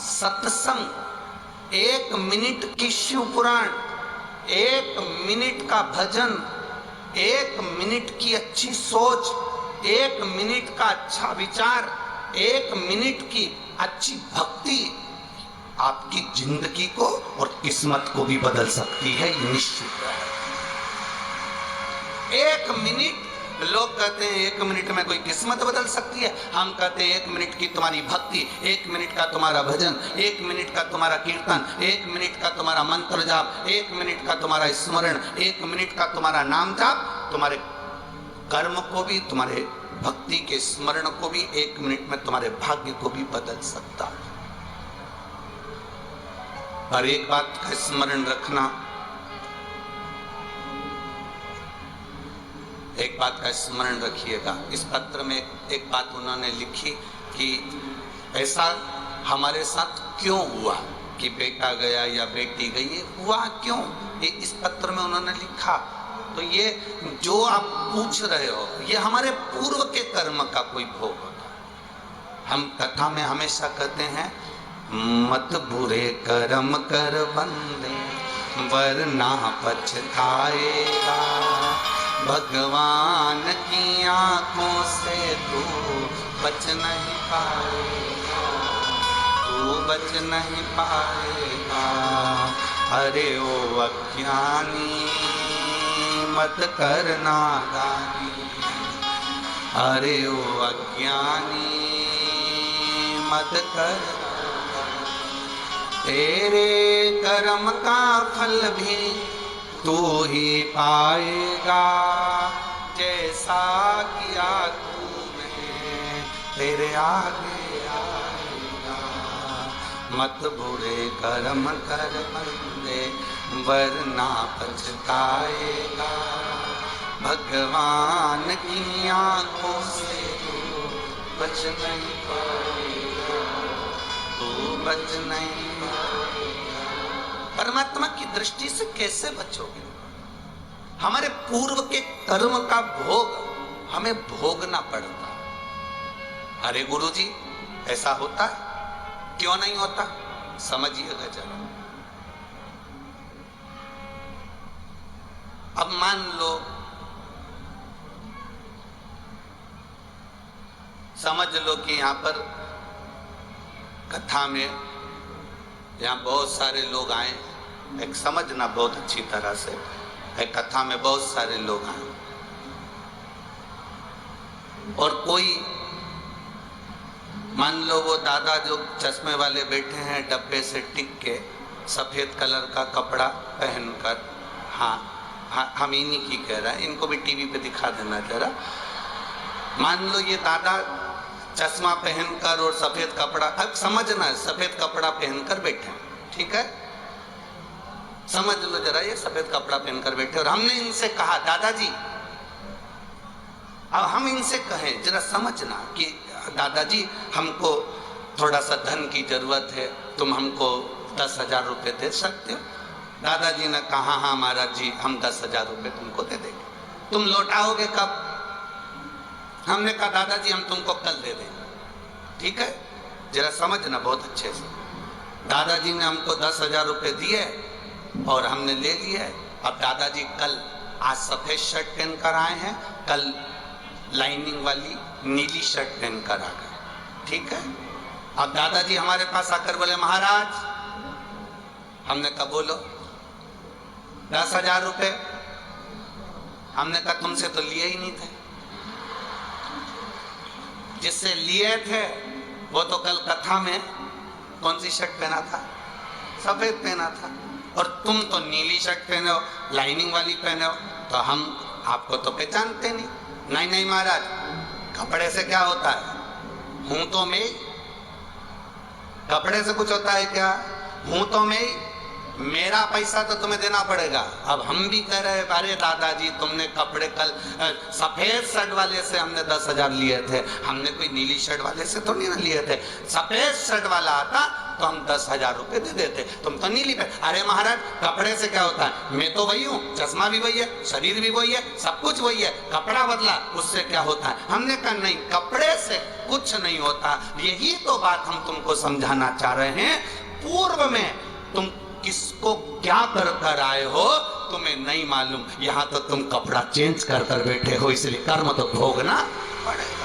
सत्संग, एक मिनट की शिव पुराण, एक मिनट का भजन, एक मिनट की अच्छी सोच, एक मिनट का अच्छा विचार, एक मिनट की अच्छी भक्ति आपकी जिंदगी को और किस्मत को भी बदल सकती है, ये निश्चित है। एक मिनट, लोग कहते हैं एक मिनट में कोई किस्मत बदल सकती है, हम कहते हैं एक मिनट की तुम्हारी भक्ति, एक मिनट का तुम्हारा भजन, एक मिनट का तुम्हारा कीर्तन, एक मिनट का तुम्हारा मंत्र जाप, एक मिनट का तुम्हारा स्मरण, एक मिनट का तुम्हारा नाम जाप तुम्हारे कर्म को भी, तुम्हारे भक्ति के स्मरण को भी, एक मिनट में तुम्हारे भाग्य को भी बदल सकता है। पर एक बात का स्मरण रखना, एक बात का स्मरण रखिएगा। इस पत्र में एक बात उन्होंने लिखी कि ऐसा हमारे साथ क्यों हुआ कि बेटा गया या बेटी गई, हुआ क्यों? ये इस पत्र में उन्होंने लिखा। तो ये जो आप पूछ रहे हो ये हमारे पूर्व के कर्म का कोई भोग होता है। हम कथा में हमेशा कहते हैं मत बुरे कर्म कर बंदे वरना पछताएगा, भगवान की आंखों से तू बच नहीं पाएगा, तू बच नहीं पाएगा। अरे ओ अज्ञानी मत करना दानी, अरे ओ अज्ञानी मत करना, तेरे कर्म का फल भी तू ही पाएगा, जैसा किया तूने तेरे आगे आएगा। मत बुरे कर्म कर बंदे वरना पछताएगा, भगवान की आंखों से तू बच नहीं पाएगा, तू बच नहीं। परमात्मा की दृष्टि से कैसे बचोगे? हमारे पूर्व के कर्म का भोग हमें भोगना पड़ता। अरे गुरुजी ऐसा होता है? क्यों नहीं होता? समझिएगा जरा। अब मान लो, समझ लो कि यहां पर कथा में यहाँ बहुत सारे लोग आए। एक समझना बहुत अच्छी तरह से, एक कथा में बहुत सारे लोग आए और कोई मान लो वो दादा जो चश्मे वाले बैठे हैं डब्बे से टिक के सफेद कलर का कपड़ा पहनकर, हाँ हम इन्हीं की कह रहे हैं, इनको भी टीवी पे दिखा देना जरा। मान लो ये दादा चश्मा पहनकर और सफेद कपड़ा, अब समझना है, सफेद कपड़ा पहनकर बैठे, ठीक है, समझ लो जरा, ये सफेद कपड़ा पहनकर बैठे और हमने इनसे कहा दादाजी, अब हम इनसे कहें जरा समझना कि दादाजी हमको थोड़ा सा धन की जरूरत है, तुम हमको 10,000 रुपये दे सकते हो? दादाजी ने कहा हाँ महाराज जी हम 10,000 रुपये तुमको दे देंगे, तुम लौटाओगे कब? हमने कहा दादाजी हम तुमको कल दे देंगे, ठीक है, जरा समझना बहुत अच्छे से। दादाजी ने हमको 10,000 रुपये दिए और हमने ले लिए। अब दादाजी कल, आज सफेद शर्ट पहनकर आए हैं, कल लाइनिंग वाली नीली शर्ट पहनकर आ गए, ठीक है। अब दादाजी हमारे पास आकर बोले महाराज, हमने कहा बोलो, 10,000 रुपये। हमने कहा तुमसे तो लिए ही नहीं थे, जिससे लिए थे वो तो कल कथा में कौन सी शर्ट पहना था? सफेद पहना था, और तुम तो नीली शर्ट पहने हो, लाइनिंग वाली पहने हो, तो हम आपको तो पहचानते नहीं। नहीं नहीं महाराज, कपड़े से क्या होता है? हूं तो मैं, कपड़े से कुछ होता है क्या? हूं तो मैं, मेरा पैसा तो तुम्हें देना पड़ेगा। अब हम भी कह रहे अरे दादाजी तुमने कपड़े कल सफेद शर्ट वाले से हमने 10,000 लिए थे, हमने कोई नीली शर्ट वाले से तो नहीं ना लिए थे। सफेद शर्ट वाला आता तो हम 10,000 रुपये दे देते, तुम तो नीली पे। अरे महाराज कपड़े से क्या होता है? मैं तो वही हूँ, चश्मा भी वही है, शरीर भी वही है, सब कुछ वही है, कपड़ा बदला उससे क्या होता है? हमने कहा नहीं, कपड़े से कुछ नहीं होता। यही तो बात हम तुमको समझाना चाह रहे हैं। पूर्व में तुम किसको क्या कर कर आए हो तुम्हें नहीं मालूम, यहां तो तुम कपड़ा चेंज कर कर बैठे हो, इसलिए कर्म तो भोगना पड़ेगा।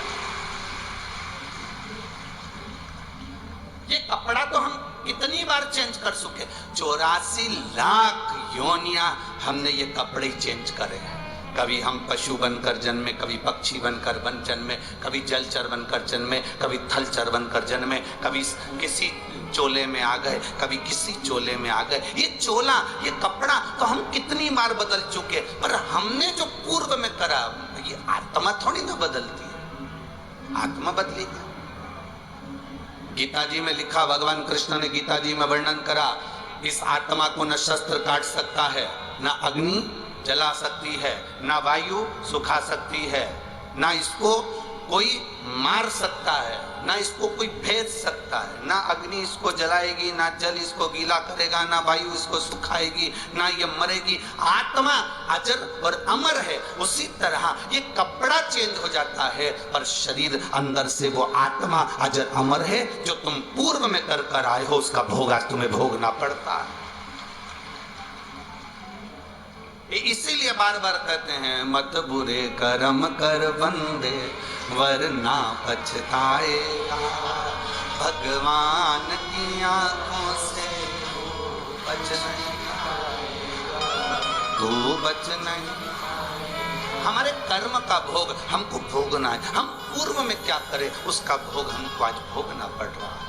ये कपड़ा तो हम कितनी बार चेंज कर चुके, 84 लाख योनियां हमने ये कपड़े चेंज करे हैं। कभी हम पशु बनकर जन्मे, कभी पक्षी बनकर जन्मे, कभी जलचर बनकर जन्मे, कभी थलचर बनकर जन्मे, कभी किसी चोले में आ गए, कभी किसी चोले में आ गए। ये चोला, ये कपड़ा तो हम कितनी बार बदल चुके, पर हमने जो पूर्व में करा, ये आत्मा थोड़ी ना बदलती है, आत्मा बदली है। गीता जी में लिखा, भगवान कृष्ण ने गीता जी में वर्णन करा, इस आत्मा को न शस्त्र काट सकता है, न अग्नि जला सकती है, न वायु सुखा सकती है, न इसको कोई मार सकता है, ना इसको कोई भेज सकता है, ना अग्नि इसको जलाएगी, ना जल इसको गीला करेगा, ना वायु इसको सुखाएगी, ना ये मरेगी। आत्मा अजर और अमर है। उसी तरह ये कपड़ा चेंज हो जाता है पर शरीर अंदर से वो आत्मा अजर अमर है। जो तुम पूर्व में कर आए हो उसका भोग आज तुम्हें भोगना पड़ता है। इसीलिए बार बार कहते हैं मत बुरे कर्म कर बंदे वरना पछताएगा, भगवान की आंखों से बच नहीं आएगा, तू बच नहीं। हमारे कर्म का भोग हमको भोगना है। हम पूर्व में क्या करें उसका भोग हमको आज भोगना पड़ रहा है।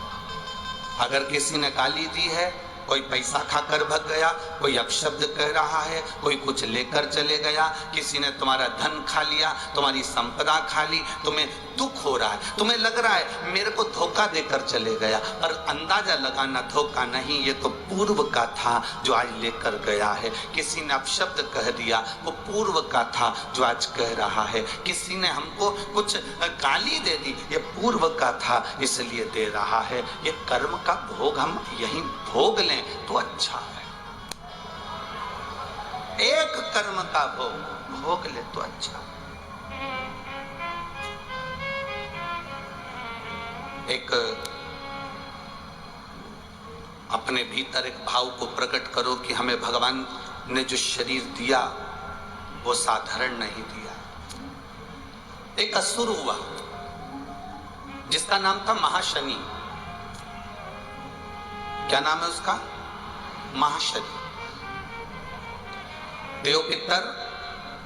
अगर किसी ने गाली दी है, कोई पैसा खाकर भग गया, कोई अपशब्द कह रहा है, कोई कुछ लेकर चले गया, किसी ने तुम्हारा धन खा लिया, तुम्हारी संपदा खा ली, तुम्हें दुख हो रहा है, तुम्हें लग रहा है मेरे को धोखा देकर चले गया, पर अंदाजा लगाना धोखा नहीं, ये तो पूर्व का था जो आज लेकर गया है। किसी ने अपशब्द कह दिया, वो पूर्व का था जो आज कह रहा है। किसी ने हमको कुछ गाली दे दी, ये पूर्व का था इसलिए दे रहा है। ये कर्म का भोग हम यहीं भोग लें तो अच्छा है। एक कर्म का भोग ले तो अच्छा है। एक अपने भीतर एक भाव को प्रकट करो कि हमें भगवान ने जो शरीर दिया वो साधारण नहीं दिया। एक असुर हुआ जिसका नाम था महाशनि। क्या नाम है उसका? महाशनि। देव पितर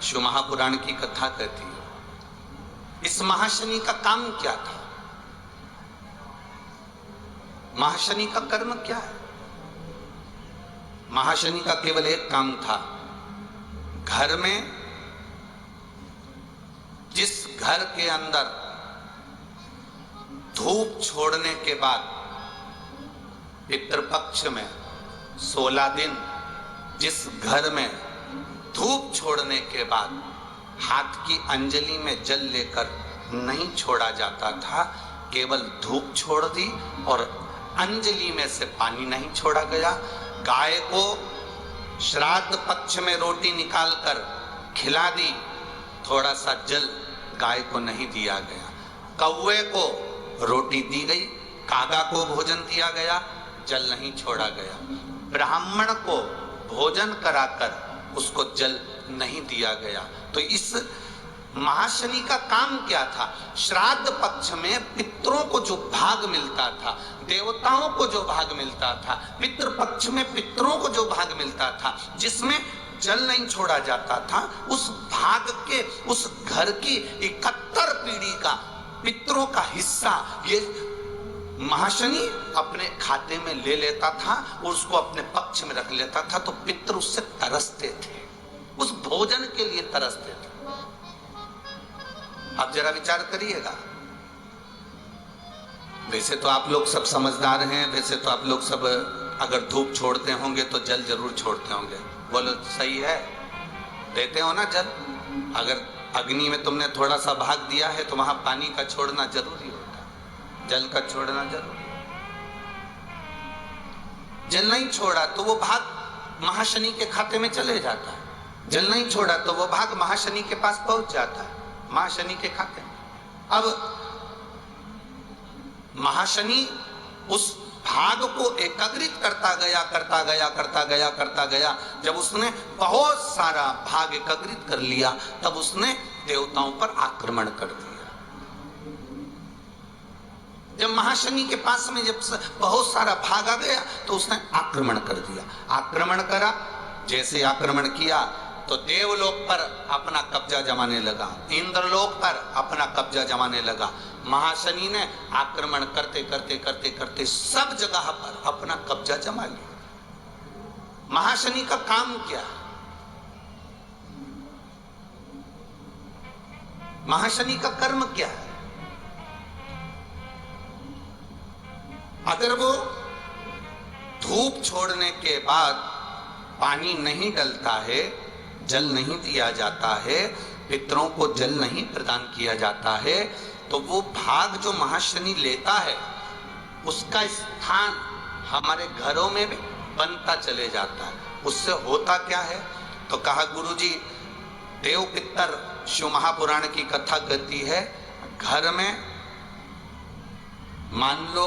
शिव महापुराण की कथा कहती है। इस महाशनि का काम क्या था? महाशनि का कर्म क्या है? महाशनि का केवल एक काम था, घर में जिस घर के अंदर धूप छोड़ने के बाद पितृपक्ष में 16 दिन, जिस घर में धूप छोड़ने के बाद हाथ की अंजलि में जल लेकर नहीं छोड़ा जाता था, केवल धूप छोड़ दी और अंजलि में से पानी नहीं छोड़ा गया। गाय को श्राद्ध पक्ष में रोटी निकालकर खिला दी, थोड़ा सा जल गाय को नहीं दिया गया। कौवे को रोटी दी गई, कागा को भोजन दिया गया, जल नहीं छोड़ा गया। ब्राह्मण को भोजन कराकर उसको जल नहीं दिया गया। तो इस महाशनि का काम क्या था? श्राद्ध पक्ष में पितरों को जो भाग मिलता था, देवताओं को जो भाग मिलता था, पितृ पक्ष में पितरों को जो भाग मिलता था, जिसमें जल नहीं छोड़ा जाता था, उस भाग के, उस घर की 71 पीढ़ी का पितरों का हिस्सा ये महाशनि अपने खाते में ले लेता था और उसको अपने पक्ष में रख लेता था। तो पितृ उससे तरसते थे, उस भोजन के लिए तरसते थे। आप जरा विचार करिएगा। वैसे तो आप लोग सब समझदार हैं, वैसे तो आप लोग सब अगर धूप छोड़ते होंगे तो जल जरूर छोड़ते होंगे। बोलो सही है? देते हो ना जल? अगर अग्नि में तुमने थोड़ा सा भाग दिया है तो वहां पानी का छोड़ना जरूरी होता है, जल का छोड़ना जरूरी। जल नहीं छोड़ा तो वो भाग महाशनि के खाते में चले जाता है, जल नहीं छोड़ा तो वो भाग महाशनि के पास पहुंच जाता है, महाशनि के खाते में। अब महाशनि उस भाग को एकत्रित करता गया। जब उसने बहुत सारा भाग एकत्रित कर लिया तब उसने देवताओं पर आक्रमण कर दिया। जब महाशनि के पास में जब बहुत सारा भाग आ गया तो उसने आक्रमण कर दिया। आक्रमण करा, जैसे आक्रमण किया तो देवलोक पर अपना कब्जा जमाने लगा, इंद्रलोक पर अपना कब्जा जमाने लगा। महाशनि ने आक्रमण करते सब जगह पर अपना कब्जा जमा लिया। महाशनि का काम क्या? महाशनि का कर्म क्या है? अगर वो धूप छोड़ने के बाद पानी नहीं डलता है, जल नहीं दिया जाता है, पितरों को जल नहीं प्रदान किया जाता है, तो वो भाग जो महाशनि लेता है उसका स्थान हमारे घरों में भी बनता चले जाता है। उससे होता क्या है? तो कहा गुरुजी, देव पितर शिव महापुराण की कथा कहती है, घर में मान लो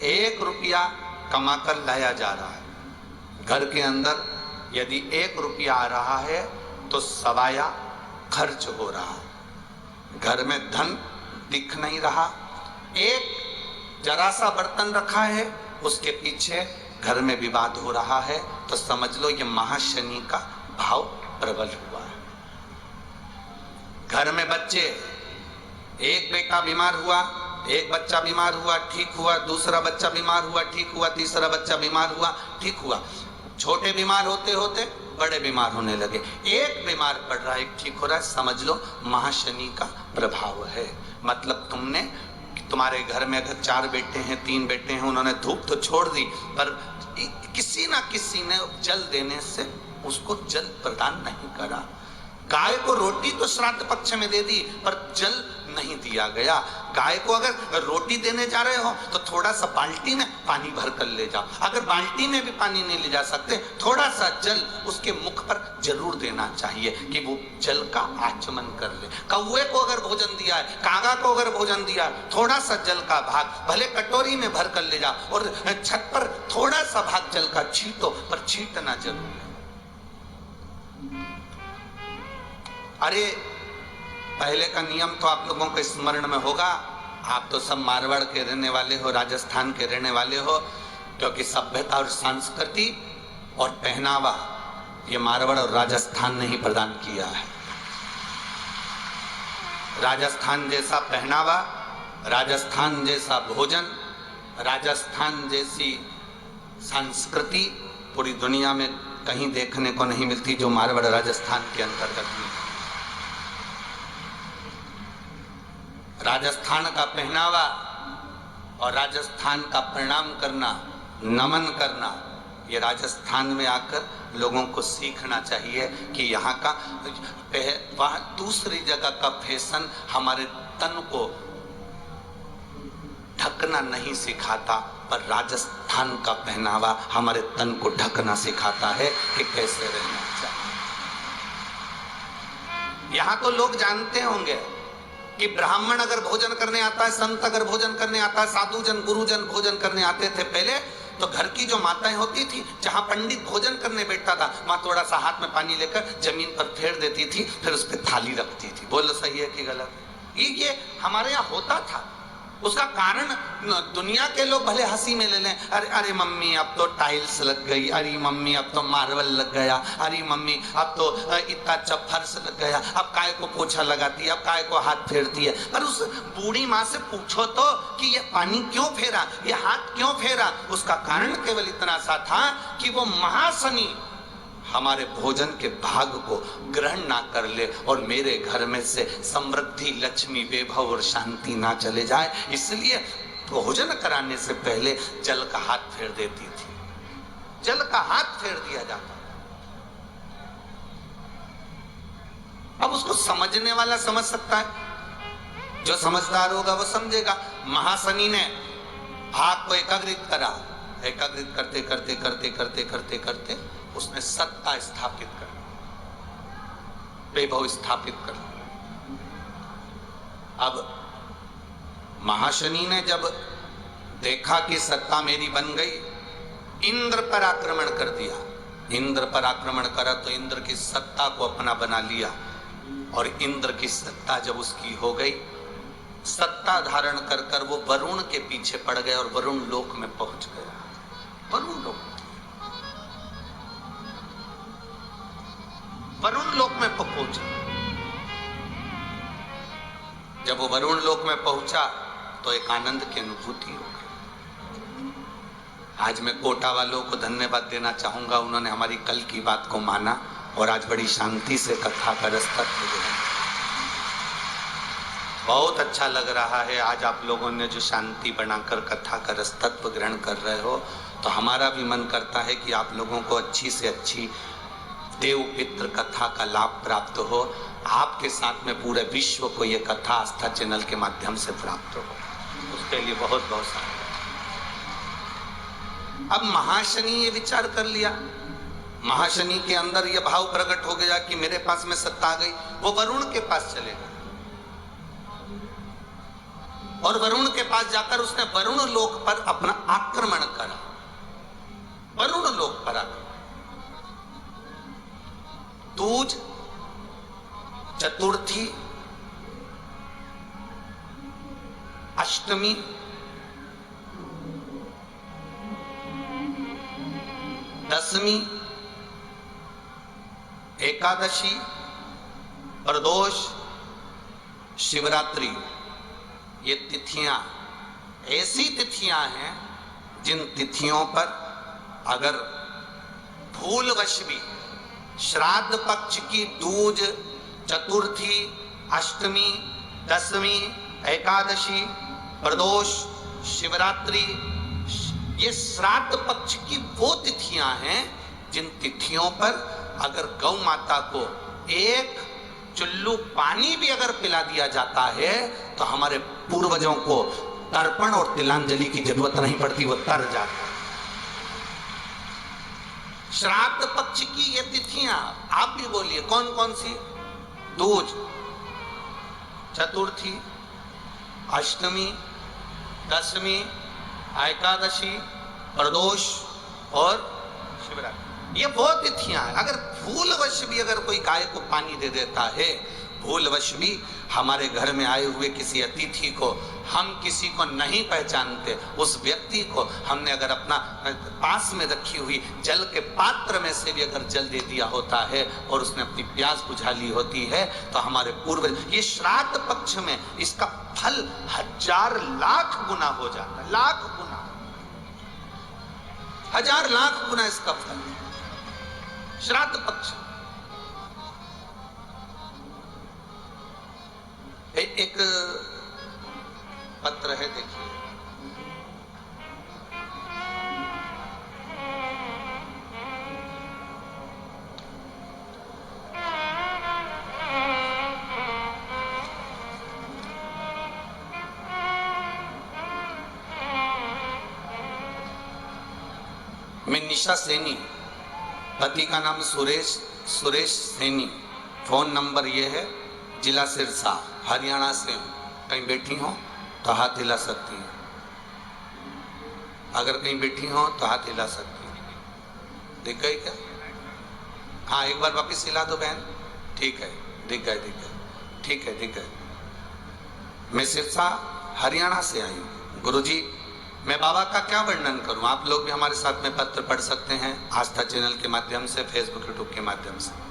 1 रुपया कमाकर लाया जा रहा है, घर के अंदर यदि 1 रुपया आ रहा है तो सवाया खर्च हो रहा है। घर में धन दिख नहीं रहा, एक जरा सा बर्तन रखा है उसके पीछे घर में विवाद हो रहा है, तो समझ लो ये महाशनि का भाव प्रबल हुआ है। घर में बच्चे, एक बेटा बीमार हुआ, एक बच्चा बीमार हुआ ठीक हुआ, दूसरा बच्चा बीमार हुआ ठीक हुआ, तीसरा बच्चा बीमार हुआ ठीक हुआ, छोटे बीमार होते होते बड़े बीमार होने लगे, एक बीमार पड़ रहा है एक ठीक हो रहा है, समझ लो महाशनि का प्रभाव है। मतलब तुम्हारे घर में अगर 4 बेटे हैं 3 बेटे हैं, उन्होंने धूप तो छोड़ दी पर किसी ना किसी ने जल देने से उसको जल प्रदान नहीं करा। गाय को रोटी तो श्राद्ध पक्ष में दे दी पर जल नहीं दिया गया। गाय को अगर रोटी देने जा रहे हो तो थोड़ा सा बाल्टी में पानी भर कर ले जाओ, अगर बाल्टी में भी पानी नहीं ले जा सकते थोड़ा सा जल उसके मुख पर जरूर देना चाहिए कि वो जल का आचमन कर ले। कौवे को अगर भोजन दिया है, कागा को अगर भोजन दिया, थोड़ा सा जल का भाग भले कटोरी में भर कर ले जाओ और छत पर थोड़ा सा भाग जल का छींटो, पर छींटना जरूर है। अरे पहले का नियम तो आप लोगों को स्मरण में होगा, आप तो सब मारवाड़ के रहने वाले हो, राजस्थान के रहने वाले हो, क्योंकि सभ्यता और संस्कृति और पहनावा ये मारवाड़ और राजस्थान ने ही प्रदान किया है। राजस्थान जैसा पहनावा, राजस्थान जैसा भोजन, राजस्थान जैसी संस्कृति पूरी दुनिया में कहीं देखने को नहीं मिलती जो मारवाड़ राजस्थान के अंतर्गत में। राजस्थान का पहनावा और राजस्थान का प्रणाम करना, नमन करना, ये राजस्थान में आकर लोगों को सीखना चाहिए कि यहाँ का वह दूसरी जगह का फैशन हमारे तन को ढकना नहीं सिखाता, पर राजस्थान का पहनावा हमारे तन को ढकना सिखाता है कि कैसे रहना चाहिए। यहाँ तो लोग जानते होंगे कि ब्राह्मण अगर भोजन करने आता है, संत अगर भोजन करने आता है, साधु जन गुरुजन भोजन करने आते थे पहले, तो घर की जो माताएं होती थी, जहां पंडित भोजन करने बैठता था, माँ थोड़ा सा हाथ में पानी लेकर जमीन पर फेर देती थी, फिर उस पर थाली रखती थी। बोलो सही है कि गलत? ये हमारे यहाँ होता था। उसका कारण दुनिया के लोग भले हंसी में ले लें, अरे अरे मम्मी अब तो टाइल्स लग गई, अरे मम्मी अब तो मार्बल लग गया, अरे मम्मी अब तो इतना अच्छा फर्श लग गया, अब काय को पोछा लगाती है, अब काय को हाथ फेरती है। पर उस बूढ़ी माँ से पूछो तो कि ये पानी क्यों फेरा, ये हाथ क्यों फेरा? उसका कारण केवल इतना सा था कि वो महाशनि हमारे भोजन के भाग को ग्रहण ना कर ले और मेरे घर में से समृद्धि, लक्ष्मी, वैभव और शांति ना चले जाए, इसलिए भोजन कराने से पहले जल का हाथ फेर देती थी। जल का हाथ फेर दिया जाता। अब उसको समझने वाला समझ सकता है, जो समझदार होगा वो समझेगा। महाशनि ने भाग को एकाग्रित करा, एकाग्रित करते करते करते करते करते करते उसने सत्ता स्थापित कर, वैभव स्थापित कर। अब महाशनि ने जब देखा कि सत्ता मेरी बन गई, इंद्र पर आक्रमण कर दिया। इंद्र पर आक्रमण करा तो इंद्र की सत्ता को अपना बना लिया, और इंद्र की सत्ता जब उसकी हो गई, सत्ता धारण कर कर वो वरुण के पीछे पड़ गए और वरुण लोक में पहुंच गया। वरुण लोक, वरुण लोक में पहुंचा। जब वो वरुण लोक में पहुंचा तो एक आनंद की अनुभूति हो गई। आज मैं कोटा वालों को धन्यवाद देना चाहूंगा, उन्होंने हमारी कल की बात को माना और आज बड़ी शांति से कथा का रस तत्व ग्रहण। बहुत अच्छा लग रहा है आज आप लोगों ने जो शांति बनाकर कथा का रस तत्व ग्रहण कर रहे हो, तो हमारा भी मन करता है कि आप लोगों को अच्छी से अच्छी देव पितृ कथा का लाभ प्राप्त हो। आपके साथ में पूरे विश्व को ये कथा आस्था चैनल के माध्यम से प्राप्त हो, उसके लिए बहुत बहुत साधुवाद। अब महाशनि ये विचार कर लिया, महाशनि के अंदर ये भाव प्रकट हो गया कि मेरे पास में सत्ता आ गई, वो वरुण के पास चलेगा और वरुण के पास जाकर उसने वरुण लोक पर अपना आक्रमण करा, वरुण लोक पर आक्रमण। दूज, चतुर्थी, अष्टमी, दशमी, एकादशी, प्रदोष, शिवरात्रि, ये तिथियां ऐसी तिथियां हैं जिन तिथियों पर अगर भूलवश भी श्राद्ध पक्ष की दूज, चतुर्थी, अष्टमी, दशमी, एकादशी, प्रदोष, शिवरात्रि, ये श्राद्ध पक्ष की वो तिथियां हैं जिन तिथियों पर अगर गौ माता को एक चुल्लू पानी भी अगर पिला दिया जाता है तो हमारे पूर्वजों को तर्पण और तिलांजलि की जरूरत नहीं पड़ती, वो तर जाता है। श्राद्ध पक्ष की ये तिथियां आप भी बोलिए कौन कौन सी? दूज, चतुर्थी, अष्टमी, दशमी, एकादशी, प्रदोष और शिवरात्रि, ये बहुत तिथियां हैं। अगर भूलवश भी अगर कोई गाय को पानी दे देता है, भूलवश भी हमारे घर में आए हुए किसी अतिथि को, हम किसी को नहीं पहचानते, उस व्यक्ति को हमने अगर अपना पास में रखी हुई जल के पात्र में से भी अगर जल दे दिया होता है और उसने अपनी प्यास बुझा ली होती है तो हमारे पूर्वज, ये श्राद्ध पक्ष में इसका फल 1000 लाख गुना हो जाता है, लाख गुना, 1000 लाख गुना इसका फल श्राद्ध पक्ष। एक पत्र है, देखिए, मैं निशा सैनी, पति का नाम सुरेश सैनी, फोन नंबर ये है, जिला सिरसा, हरियाणा से हूँ, कहीं बैठी हो तो हाथ हिला सकती है, अगर कहीं बैठी हो तो हाथ हिला सकती है। दिख गई क्या? हाँ, एक बार वापिस हिला दो बहन, ठीक है, दिख गए, ठीक है, दिख गए। मैं सिरसा हरियाणा से आई हूँ। गुरुजी, मैं बाबा का क्या वर्णन करूं? आप लोग भी हमारे साथ में पत्र पढ़ सकते हैं, आस्था चैनल के माध्यम से, फेसबुक यूट्यूब के माध्यम से।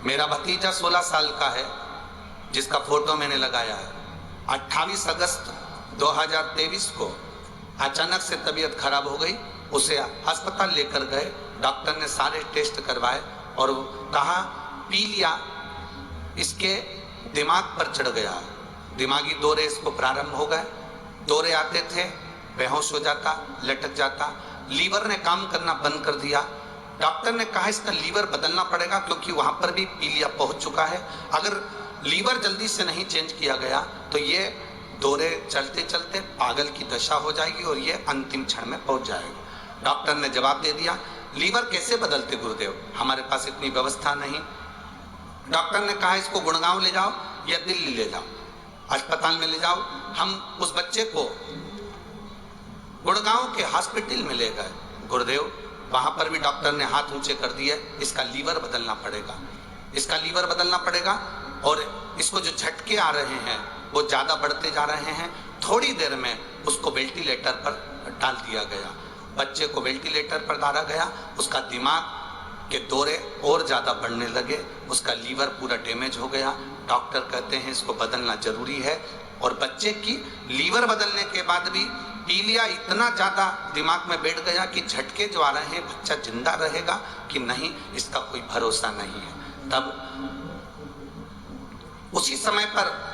मेरा भतीजा 16 साल का है जिसका फोटो मैंने लगाया है। 28 अगस्त 2023 को अचानक से तबीयत खराब हो गई, उसे अस्पताल लेकर गए, डॉक्टर ने सारे टेस्ट करवाए और कहा पीलिया इसके दिमाग पर चढ़ गया, दिमागी दौरे इसको प्रारंभ हो गए, दौरे आते थे, बेहोश हो जाता, लटक जाता, लीवर ने काम करना बंद कर दिया। डॉक्टर ने कहा इसका लीवर बदलना पड़ेगा क्योंकि वहां पर भी पीलिया पहुंच चुका है, अगर लीवर जल्दी से नहीं चेंज किया गया तो ये दौरे चलते चलते पागल की दशा हो जाएगी और ये अंतिम क्षण में पहुंच जाएगा। डॉक्टर ने जवाब दे दिया, लीवर कैसे बदलते गुरुदेव, हमारे पास इतनी व्यवस्था नहीं। डॉक्टर ने कहा इसको गुड़गांव ले जाओ या दिल्ली ले जाओ, अस्पताल में ले जाओ। हम उस बच्चे को गुड़गांव के हॉस्पिटल में ले गए गुरुदेव, वहां पर भी डॉक्टर ने हाथ ऊंचे कर दिए, इसका लीवर बदलना पड़ेगा, इसका लीवर बदलना पड़ेगा और इसको जो झटके आ रहे हैं वो ज्यादा बढ़ते जा रहे हैं। थोड़ी देर में उसको वेंटिलेटर पर डाल दिया गया, बच्चे को वेंटिलेटर पर डाला गया, उसका दिमाग के दौरे और ज्यादा बढ़ने लगे, उसका लीवर पूरा डैमेज हो गया। डॉक्टर कहते हैं इसको बदलना जरूरी है और बच्चे की लीवर बदलने के बाद भी पीलिया इतना ज्यादा दिमाग में बैठ गया कि झटके जो आ रहे हैं, बच्चा जिंदा रहेगा कि नहीं इसका कोई भरोसा नहीं है। तब उसी समय पर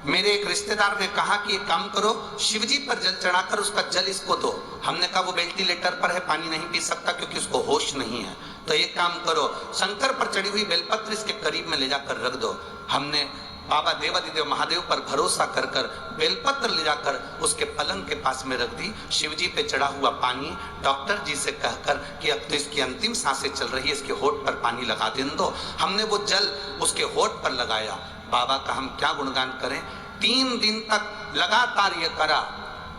मेरे एक रिश्तेदार ने कहा कि एक काम करो, शिवजी पर जल चढ़ाकर उसका जल इसको दो। हमने कहा वो वेंटिलेटर पर है, पानी नहीं पी सकता क्योंकि उसको होश नहीं है। तो एक काम करो, शंकर पर चढ़ी हुई बेलपत्र इसके करीब में ले जाकर रख दो। हमने बाबा देवादिदेव महादेव पर भरोसा कर कर बेलपत्र ले जाकर उसके पलंग के पास में रख दी। शिवजी पे चढ़ा हुआ पानी डॉक्टर जी से कहकर कि अब तो इसकी अंतिम सांसें चल रही है, इसके होठ पर पानी लगा दें दो। हमने वो जल उसके होठ पर लगाया। बाबा का हम क्या गुणगान करें, 3 दिन तक लगातार ये करा।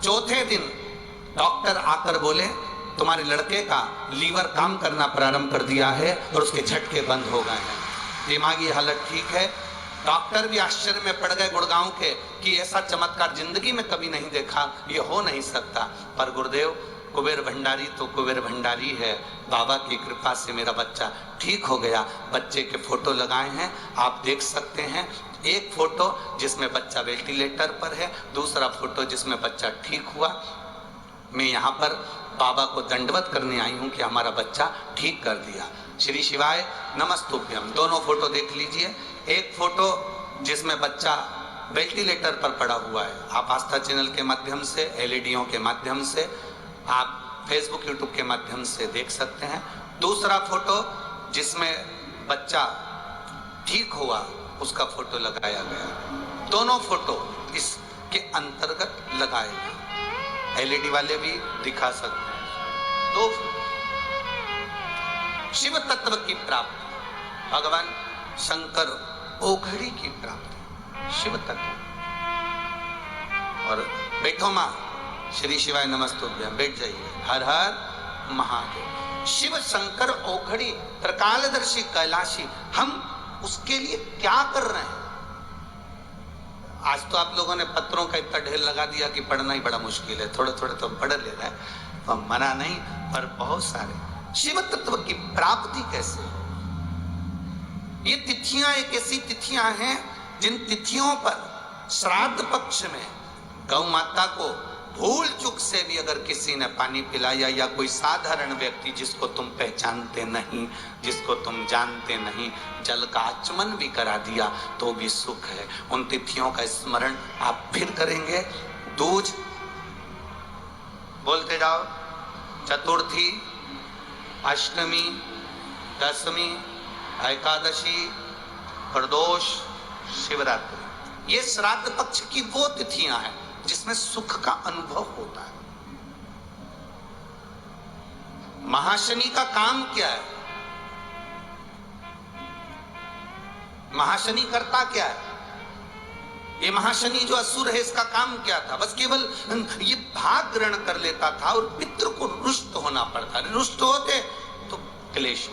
चौथे दिन डॉक्टर आकर बोले तुम्हारे लड़के का लीवर काम करना प्रारंभ कर दिया है और उसके झटके बंद हो गए हैं, दिमागी हालत ठीक है। डॉक्टर भी आश्चर्य में पड़ गए गुड़गांव के कि ऐसा चमत्कार जिंदगी में कभी नहीं देखा, ये हो नहीं सकता। पर गुरुदेव कुबेर भंडारी तो कुबेर भंडारी है, बाबा की कृपा से मेरा बच्चा ठीक हो गया। बच्चे के फोटो लगाए हैं, आप देख सकते हैं। एक फोटो जिसमें बच्चा वेंटिलेटर पर है, दूसरा फोटो जिसमें बच्चा ठीक हुआ। मैं यहाँ पर बाबा को दंडवत करने आई हूँ कि हमारा बच्चा ठीक कर दिया। श्री शिवाय नमस्तुभ्यम। दोनों फोटो देख लीजिए। एक फोटो जिसमें बच्चा वेंटिलेटर पर पड़ा हुआ है, आप आस्था चैनल के माध्यम से, एलईडीओं के माध्यम से, आप फेसबुक यूट्यूब के माध्यम से देख सकते हैं। दूसरा फोटो जिसमें बच्चा ठीक हुआ, उसका फोटो लगाया गया। दोनों फोटो इसके अंतर्गत लगाए गए, एलईडी वाले भी दिखा सकते हैं। तो शिव तत्व की प्राप्ति, भगवान शंकर ओघड़ी की प्राप्ति, शिव तत्व। और बैठो मां, श्री शिवाय नमस्तुभ्यम, बैठ जाइए। हर हर महादेव। शिव शंकर ओघड़ी त्रिकालदर्शी कैलाशी, हम उसके लिए क्या कर रहे हैं? आज तो आप लोगों ने पत्रों का इतना ढेर लगा दिया कि पढ़ना ही बड़ा मुश्किल है, थोड़े थोड़े तो पढ़ ले रहे हैं, तो मना नहीं, पर बहुत सारे। शिव तत्व की प्राप्ति कैसे? ये तिथियां एक ऐसी तिथियां हैं जिन तिथियों पर श्राद्ध पक्ष में गौ माता को भूल चूक से भी अगर किसी ने पानी पिलाया, या कोई साधारण व्यक्ति जिसको तुम पहचानते नहीं, जिसको तुम जानते नहीं, जल का आचमन भी करा दिया तो भी सुख है। उन तिथियों का स्मरण आप फिर करेंगे। दूज बोलते जाओ, चतुर्थी, अष्टमी, दशमी, एकादशी, प्रदोष, शिवरात्रि, ये श्राद्ध पक्ष की वो तिथियां हैं जिसमें सुख का अनुभव होता है। महाशनि का काम क्या है? महाशनि करता क्या है? ये महाशनि जो असुर है, इसका काम क्या था? बस केवल ये भाग ग्रहण कर लेता था और पितृ को रुष्ट होना पड़ता। रुष्ट होते तो क्लेश।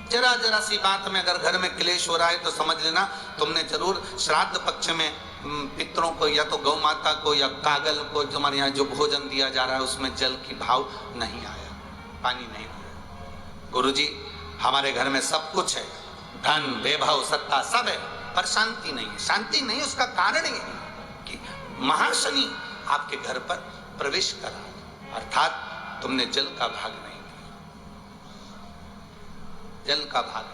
जरा जरा सी बात में अगर घर में क्लेश हो रहा है तो समझ लेना तुमने जरूर श्राद्ध पक्ष में पितरों को, या तो गौ माता को या कागल को, तुम्हारे यहाँ जो भोजन दिया जा रहा है उसमें जल की भाव नहीं आया, पानी नहीं आया। गुरुजी हमारे घर में सब कुछ है, धन, वैभव, सत्ता सब है, पर शांति नहीं है। शांति नहीं, उसका कारण यही है कि महाशनि आपके घर पर प्रवेश करा, अर्थात तुमने जल का भाग नहीं, जल का भाग।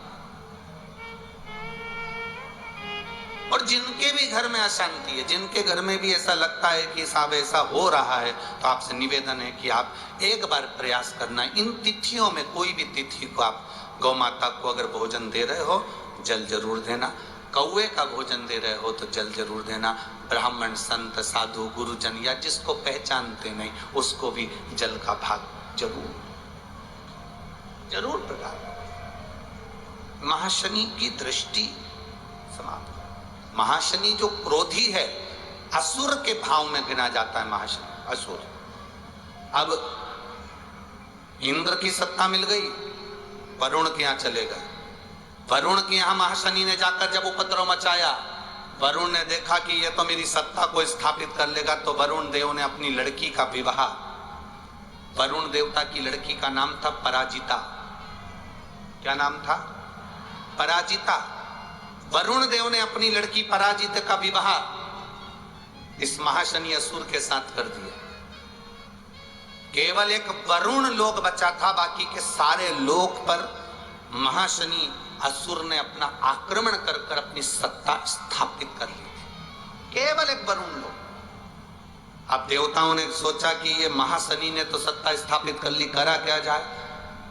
और जिनके भी घर में अशांति है, जिनके घर में भी ऐसा लगता है कि साहब ऐसा हो रहा है, तो आपसे निवेदन है कि आप एक बार प्रयास करना। इन तिथियों में कोई भी तिथि को आप गौ माता को अगर भोजन दे रहे हो, जल जरूर देना। कौवे का भोजन दे रहे हो तो जल जरूर देना। ब्राह्मण, संत, साधु, गुरुजन या जिसको पहचानते नहीं, उसको भी जल का भाग जरूर जरूर प्रदान। महाशनि की दृष्टि समाप्त। महाशनि जो क्रोधी है, असुर के भाव में गिना जाता है महाशनि, असुर। अब इंद्र की सत्ता मिल गई, वरुण के यहाँ चले गए। वरुण के यहाँ महाशनि ने जाकर जब उपद्रव मचाया, वरुण ने देखा कि ये तो मेरी सत्ता को स्थापित कर लेगा, तो वरुण देव ने अपनी लड़की का विवाह, वरुण देवता की लड़की का नाम था पराजिता। क्या नाम था? पराजिता। वरुण देव ने अपनी लड़की पराजित का विवाह इस महाशनि असुर के साथ कर दिया। केवल एक वरुण लोक बचा था, बाकी के सारे लोक पर महाशनि असुर ने अपना आक्रमण कर कर अपनी सत्ता स्थापित कर ली। केवल एक वरुण लोक। अब देवताओं ने सोचा कि ये महाशनि ने तो सत्ता स्थापित कर ली, करा क्या जाए।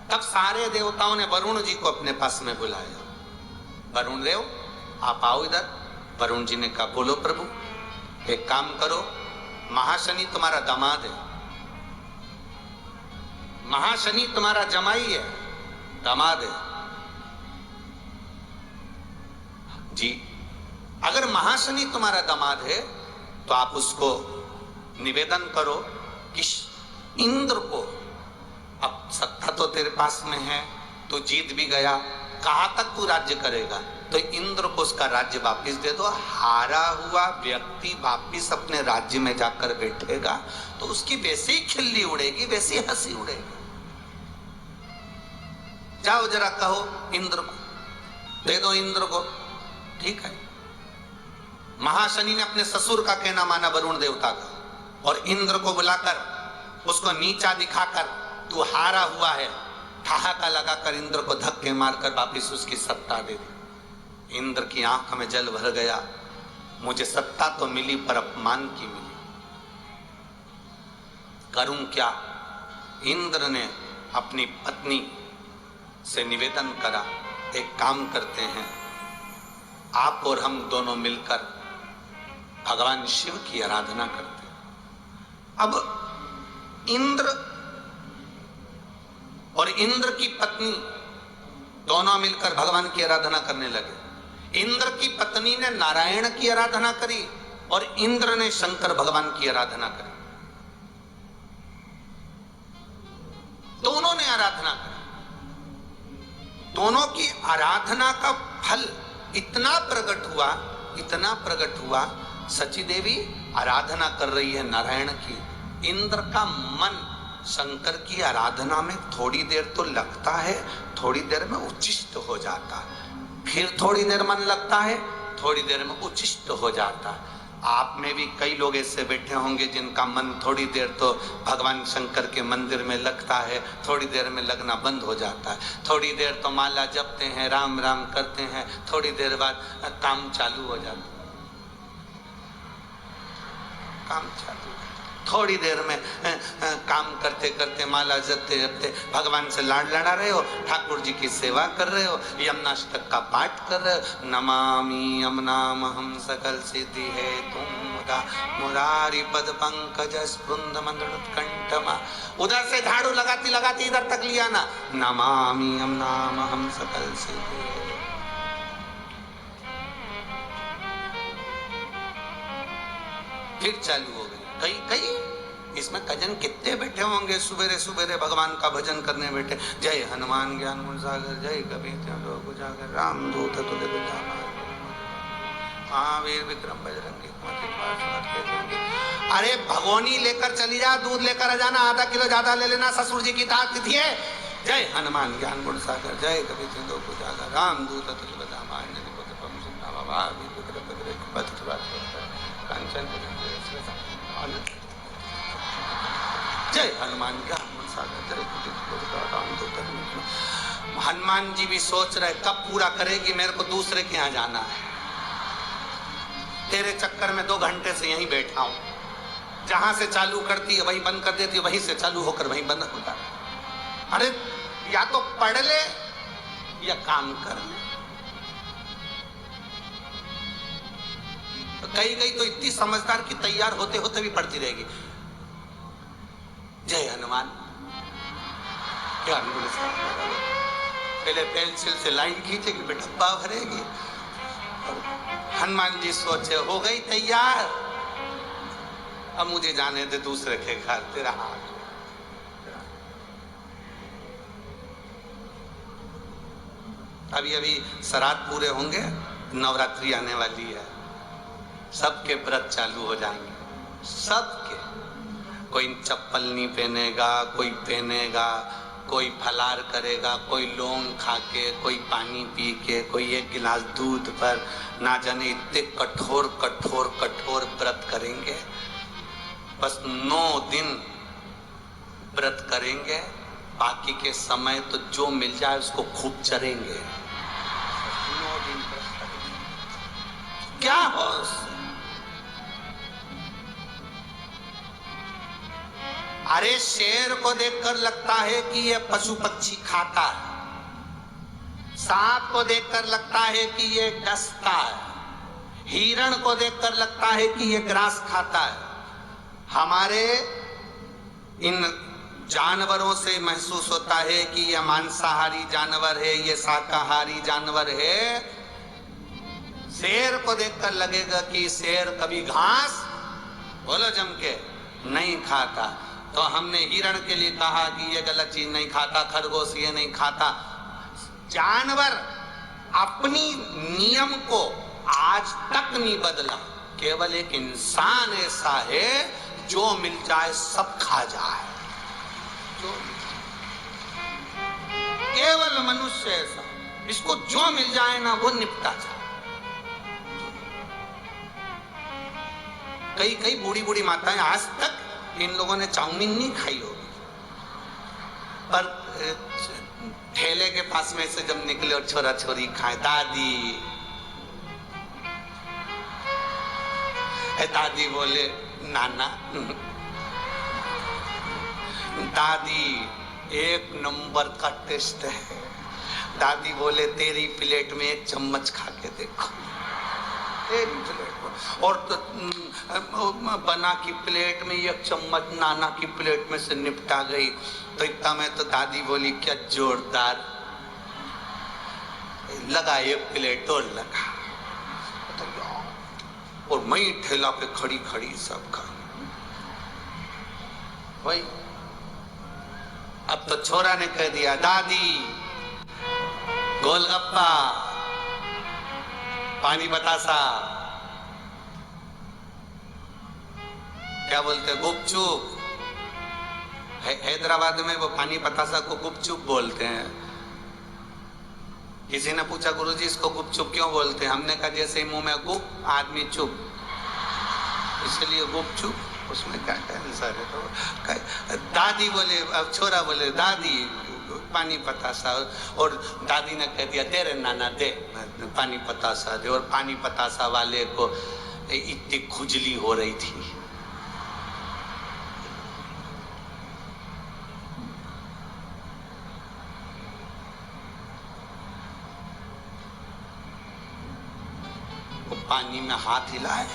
तब सारे देवताओं ने वरुण जी को अपने पास में बुलाया। वरुण देव आप आओ इधर। वरुण जी ने कहा बोलो प्रभु, एक काम करो, महाशनि तुम्हारा दामाद है, महाशनि तुम्हारा जमाई है, दामाद है जी। अगर महाशनि तुम्हारा दामाद है तो आप उसको निवेदन करो कि इंद्र को, अब सत्ता तो तेरे पास में है, तो जीत भी गया, कहां तक तू राज्य करेगा, तो इंद्र को उसका राज्य वापिस दे दो। हारा हुआ व्यक्ति वापिस अपने राज्य में जाकर बैठेगा तो उसकी वैसी ही खिल्ली उड़ेगी, वैसी हंसी उड़ेगी। जाओ जरा कहो इंद्र को, दे दो इंद्र को। ठीक है, महाशनि ने अपने ससुर का कहना माना, वरुण देवता का, और इंद्र को बुलाकर उसको नीचा दिखाकर तू हारा हुआ है ठहाका लगाकर इंद्र को धक्के मारकर वापिस उसकी सत्ता दे दी। इंद्र की आंख में जल भर गया, मुझे सत्ता तो मिली पर अपमान की मिली, करूं क्या। इंद्र ने अपनी पत्नी से निवेदन करा, एक काम करते हैं, आप और हम दोनों मिलकर भगवान शिव की आराधना करते हैं। अब इंद्र और इंद्र की पत्नी दोनों मिलकर भगवान की आराधना करने लगे। इंद्र की पत्नी ने नारायण की आराधना करी और इंद्र ने शंकर भगवान की आराधना करी। दोनों ने आराधना करी। दोनों की आराधना का फल इतना प्रकट हुआ, सची देवी आराधना कर रही है नारायण की, इंद्र का मन शंकर की आराधना में थोड़ी देर तो लगता है, थोड़ी देर में उच्चिष्ट हो जाता है, फिर थोड़ी देर मन लगता है, थोड़ी देर में उच्चिष्ट हो जाता है। आप में भी कई लोग ऐसे बैठे होंगे जिनका मन थोड़ी देर तो भगवान शंकर के मंदिर में लगता है, थोड़ी देर में लगना बंद हो जाता है। थोड़ी देर तो माला जपते हैं, राम राम करते हैं, थोड़ी देर बाद काम चालू हो जाता है, काम चालू। थोड़ी देर में काम करते करते माला जपते जपते भगवान से लाड लड़ा रहे हो, ठाकुर जी की सेवा कर रहे हो, यमुनाष्टक का पाठ कर रहे हो, नमामि यमुनामहं सकल सिद्धि है तुम मुरारी पद पंकज स्पृंद मंडलोत्कंठमा। उधर से झाड़ू लगाती लगाती इधर तक लिया ना, नमामि यमुनामहं सकल सिद्धि है। फिर चालू हो गई। कई इसमें कजन कितने बैठे होंगे सुबेरे सुबेरे भगवान का भजन करने बैठे। जय हनुमान ज्ञान गुण सागर, जय कबीर लोक उजागर, राम दूत तुल्य बलधामा, महावीर विक्रम बजरंगी कुमति निवार सुमति। अरे भगोनी लेकर चली जा, दूध लेकर आ जाना, आधा किलो ज्यादा ले लेना, ससुर जी की तिथि है। जय हनुमान ज्ञान गुण सागर, जय कबीर लोक उजागर, राम दूत तुल्य बलधामा, महावीर विक्रम बजरंगी कुमति निवार कांचन जय हनुमान ज्ञान गुण सागर, जय। हनुमान जी भी सोच रहे कब पूरा करेगी, मेरे को दूसरे के यहाँ जाना है, तेरे चक्कर में 2 घंटे से यहीं बैठा हूं, जहां से चालू करती है वहीं बंद कर देती है, वहीं से चालू होकर वहीं बंद होता है। अरे या तो पढ़ ले या काम कर ले। कई तो इतनी समझदार कि तैयार होते होते भी पढ़ती रहेगी। जय हनुमान, क्या पहले पेंसिल से लाइन खींचेगी, फिर डब्बा भरेगी। हनुमान जी सोचे हो गई तैयार, अब मुझे जाने दे दूसरे के घर, तेरा हाथ। अभी श्राद्ध पूरे होंगे, नवरात्रि आने वाली है, सबके व्रत चालू हो जाएंगे, सबके। कोई चप्पल नहीं पहनेगा, कोई पहनेगा, कोई फलार करेगा, कोई लौंग खा के, कोई पानी पी के, कोई 1 गिलास दूध पर, ना जाने इतने कठोर कठोर कठोर व्रत करेंगे। बस 9 दिन व्रत करेंगे, बाकी के समय तो जो मिल जाए उसको खूब चरेंगे। 9 दिन व्रत करेंगे, क्या हो। अरे शेर को देखकर लगता है कि ये पशु पक्षी खाता है, सांप को देखकर लगता है कि ये डसता है, हिरण को देखकर लगता है कि ये ग्रास खाता है। हमारे इन जानवरों से महसूस होता है कि ये मांसाहारी जानवर है, ये शाकाहारी जानवर है। शेर को देखकर लगेगा कि शेर कभी घास, बोलो जम के, नहीं खाता। तो हमने हिरण के लिए कहा कि ये गलत चीज नहीं खाता, खरगोश ये नहीं खाता। जानवर अपनी नियम को आज तक नहीं बदला। केवल एक इंसान ऐसा है जो मिल जाए सब खा जाए। जो केवल मनुष्य ऐसा, इसको जो मिल जाए ना वो निपटा जाए। कई कई बूढ़ी बूढ़ी माताएं आज तक इन लोगों ने चाउमीन नहीं खाई होगी, पर ठेले के पास में से जब निकले और छोरा छोरी खाए, दादी दादी बोले नाना, दादी एक नंबर का टेस्ट है। दादी बोले तेरी प्लेट में एक चम्मच खा के देखो, तेरी प्लेट में, और तो बना की प्लेट में एक चम्मच नाना की प्लेट में से निपटा गई। तो इतना में तो दादी बोली क्या जोरदार लगा, एक प्लेट और लगा, और मैं ठेला पे खड़ी खड़ी सब खाई। भाई अब तो छोरा ने कह दिया दादी गोलगप्पा, पानी बतासा, क्या बोलते गुपचुप। हैदराबाद में वो पानी बतासा को गुपचुप बोलते हैं। किसी ने पूछा गुरुजी इसको गुपचुप क्यों बोलते हैं? हमने कहा जैसे मुंह में गुप आदमी चुप, इसलिए गुपचुप, उसमें क्या आंसर है। तो दादी बोले, अब छोरा बोले दादी पानी पतासा, और दादी ने कह दिया तेरे नाना दे पानी पतासा दे। और पानी पतासा वाले को इतनी खुजली हो रही थी, पानी में हाथ हिलाए,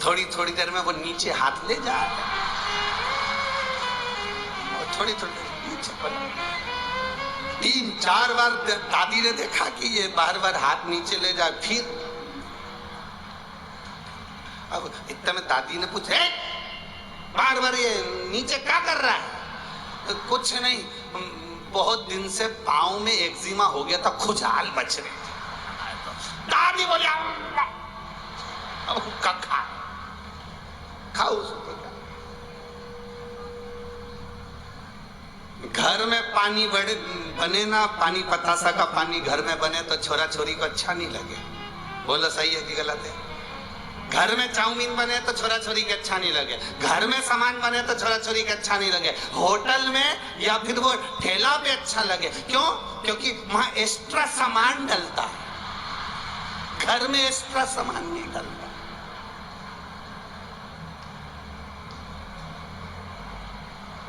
थोड़ी थोड़ी देर में वो नीचे हाथ ले जाए, और थोड़ी थोड़ी देर नीचे, 3-4 बार दादी ने देखा कि ये बार बार हाथ नीचे ले जाए। फिर अब इतने में दादी ने पूछा बार बार ये नीचे क्या कर रहा है? तो कुछ नहीं, बहुत दिन से पाँव में एक्जिमा हो गया था, खुजलाल बच रहे थे। दादी बोली अब हुक्का खाओ उसको। घर में पानी बने ना, पानी पतासा का पानी घर में बने तो छोरा छोरी को अच्छा नहीं लगे। बोलो सही है कि गलत है? घर में चाउमीन बने तो छोरा छोरी के अच्छा नहीं लगे, घर में सामान बने तो छोरा छोरी के अच्छा नहीं लगे, होटल में या फिर वो ठेला पे अच्छा लगे। क्यों? क्योंकि वहां एक्स्ट्रा सामान डलता है, घर में एक्स्ट्रा सामान नहीं डलता।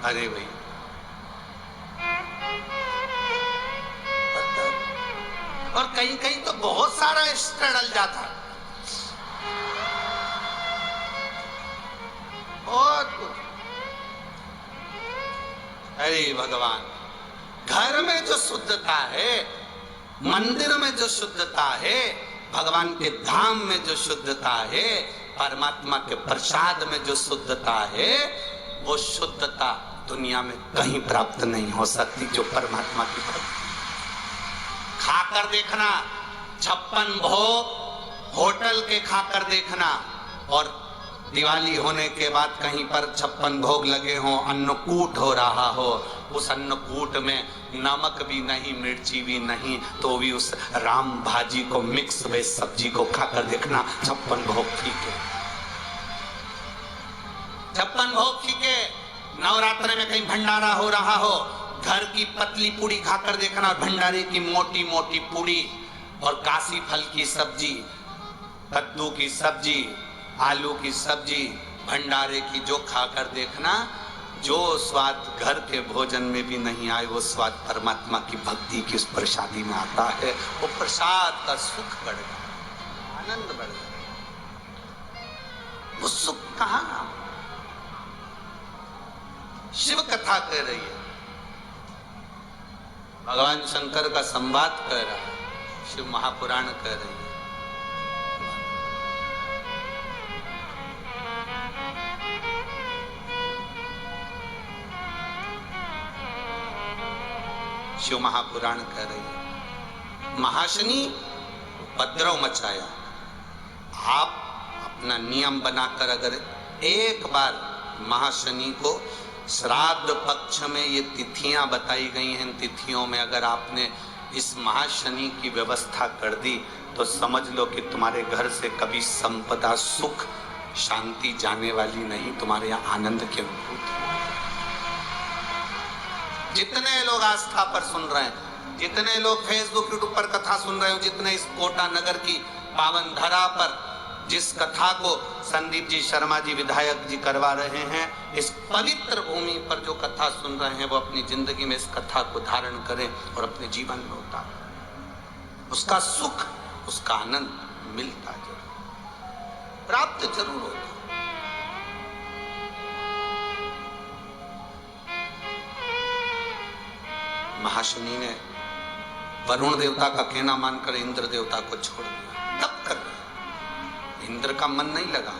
अरे भाई और कहीं कहीं तो बहुत सारा एक्स्ट्रा डल जाता है। अरे भगवान, घर में जो शुद्धता है, मंदिर में जो शुद्धता है, भगवान के धाम में जो शुद्धता है, परमात्मा के प्रसाद में जो शुद्धता है, वो शुद्धता दुनिया में कहीं प्राप्त नहीं हो सकती जो परमात्मा की प्राप्ति। खाकर देखना 56 भोग होटल के खाकर देखना, और दिवाली होने के बाद कहीं पर 56 भोग लगे हों, अन्नकूट हो रहा हो, उस अन्नकूट में नमक भी नहीं, मिर्ची भी नहीं, तो भी उस राम भाजी को, मिक्स वेज सब्जी को खाकर देखना 56 भोग फीके। 56 भोग फीके। नवरात्र में कहीं भंडारा हो रहा हो, घर की पतली पूड़ी खाकर देखना, और भंडारे की मोटी मोटी पूड़ी, और काशी फल की सब्जी, कद्दू की सब्जी, आलू की सब्जी, भंडारे की, जो खाकर देखना, जो स्वाद घर के भोजन में भी नहीं आए वो स्वाद परमात्मा की भक्ति की उस प्रसादी में आता है। वो प्रसाद का सुख बढ़ गया, आनंद बढ़ गया। वो सुख कहां? शिव कथा कह रही है, भगवान शंकर का संवाद कह रहा है, शिव महापुराण कह रही है। शिव महापुराण कह रही है, महाशनि उपद्रव मचाया। आप अपना नियम बनाकर अगर एक बार महाशनि को श्राद्ध पक्ष में ये तिथियां बताई गई हैं, तिथियों में अगर आपने इस महाशनि की व्यवस्था कर दी तो समझ लो कि तुम्हारे घर से कभी संपदा, सुख, शांति जाने वाली नहीं, तुम्हारे यहाँ आनंद की अनुभूति। जितने लोग आस्था पर सुन रहे हैं, जितने लोग फेसबुक यूट्यूब पर कथा सुन रहे हो, जितने इस कोटा नगर की पावन धरा पर जिस कथा को संदीप जी शर्मा जी विधायक जी करवा रहे हैं, इस पवित्र भूमि पर जो कथा सुन रहे हैं, वो अपनी जिंदगी में इस कथा को धारण करें और अपने जीवन में उतारें। उसका सुख, उसका आनंद मिलता जरूर, प्राप्त जरूर होता। महाशनि ने वरुण देवता का कहना मानकर इंद्र देवता को छोड़ दिया, तब कर रहे। इंद्र का मन नहीं लगा,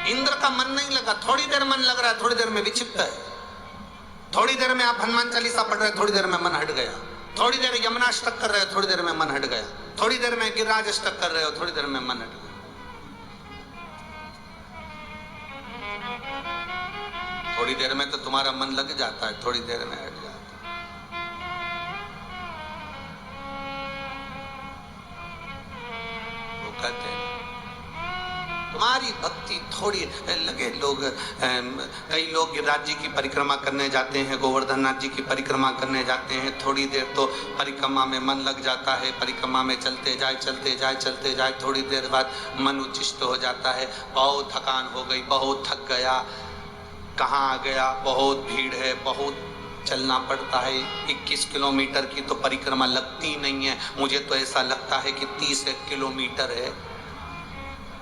इंद्र का मन नहीं लगा। थोड़ी देर मन लग रहा है, थोड़ी देर में विक्षिप्त है। थोड़ी देर में आप हनुमान चालीसा पढ़ रहे हैं, थोड़ी देर में मन हट गया। थोड़ी देर यमुनाष्टक कर रहे हो, थोड़ी देर में मन हट गया। थोड़ी देर में गिरिराज अष्टक कर रहे हो, थोड़ी देर में मन हट गया। थोड़ी देर में तो तुम्हारा मन लग जाता है, थोड़ी देर में हट जाता है। वो कहते हैं तुम्हारी भक्ति थोड़ी लगे। लोग कई लोग गिरिराज जी की परिक्रमा करने जाते हैं, गोवर्धन नाथ जी की परिक्रमा करने जाते हैं, थोड़ी देर तो परिक्रमा में मन लग जाता है, परिक्रमा में चलते जाए चलते जाए चलते जाए, थोड़ी देर बाद मन उच्चिष्ट हो जाता है, बहुत थकान हो गई, बहुत थक गया, कहाँ आ गया, बहुत भीड़ है, बहुत चलना पड़ता है। 21 किलोमीटर की तो परिक्रमा लगती नहीं है, मुझे तो ऐसा लगता है कि 30 किलोमीटर है।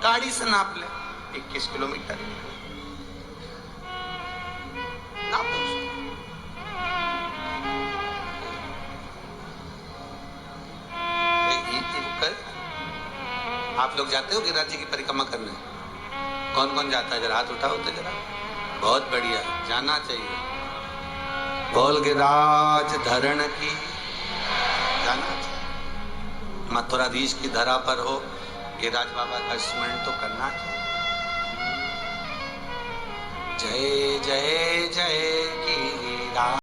गाड़ी से नाप ले, 21 किलोमीटर नाप आप लोग जाते हो गिरिराज जी की परिक्रमा करने? कौन कौन जाता है? जरा हाथ उठाओ तो जरा। बहुत बढ़िया, जाना चाहिए। बोल गिरिराज धरण की, जाना चाहिए। मथुराधीश की धरा पर हो, गिरिराज बाबा का स्मरण तो करना चाहिए। जय जय जय गिरिराज।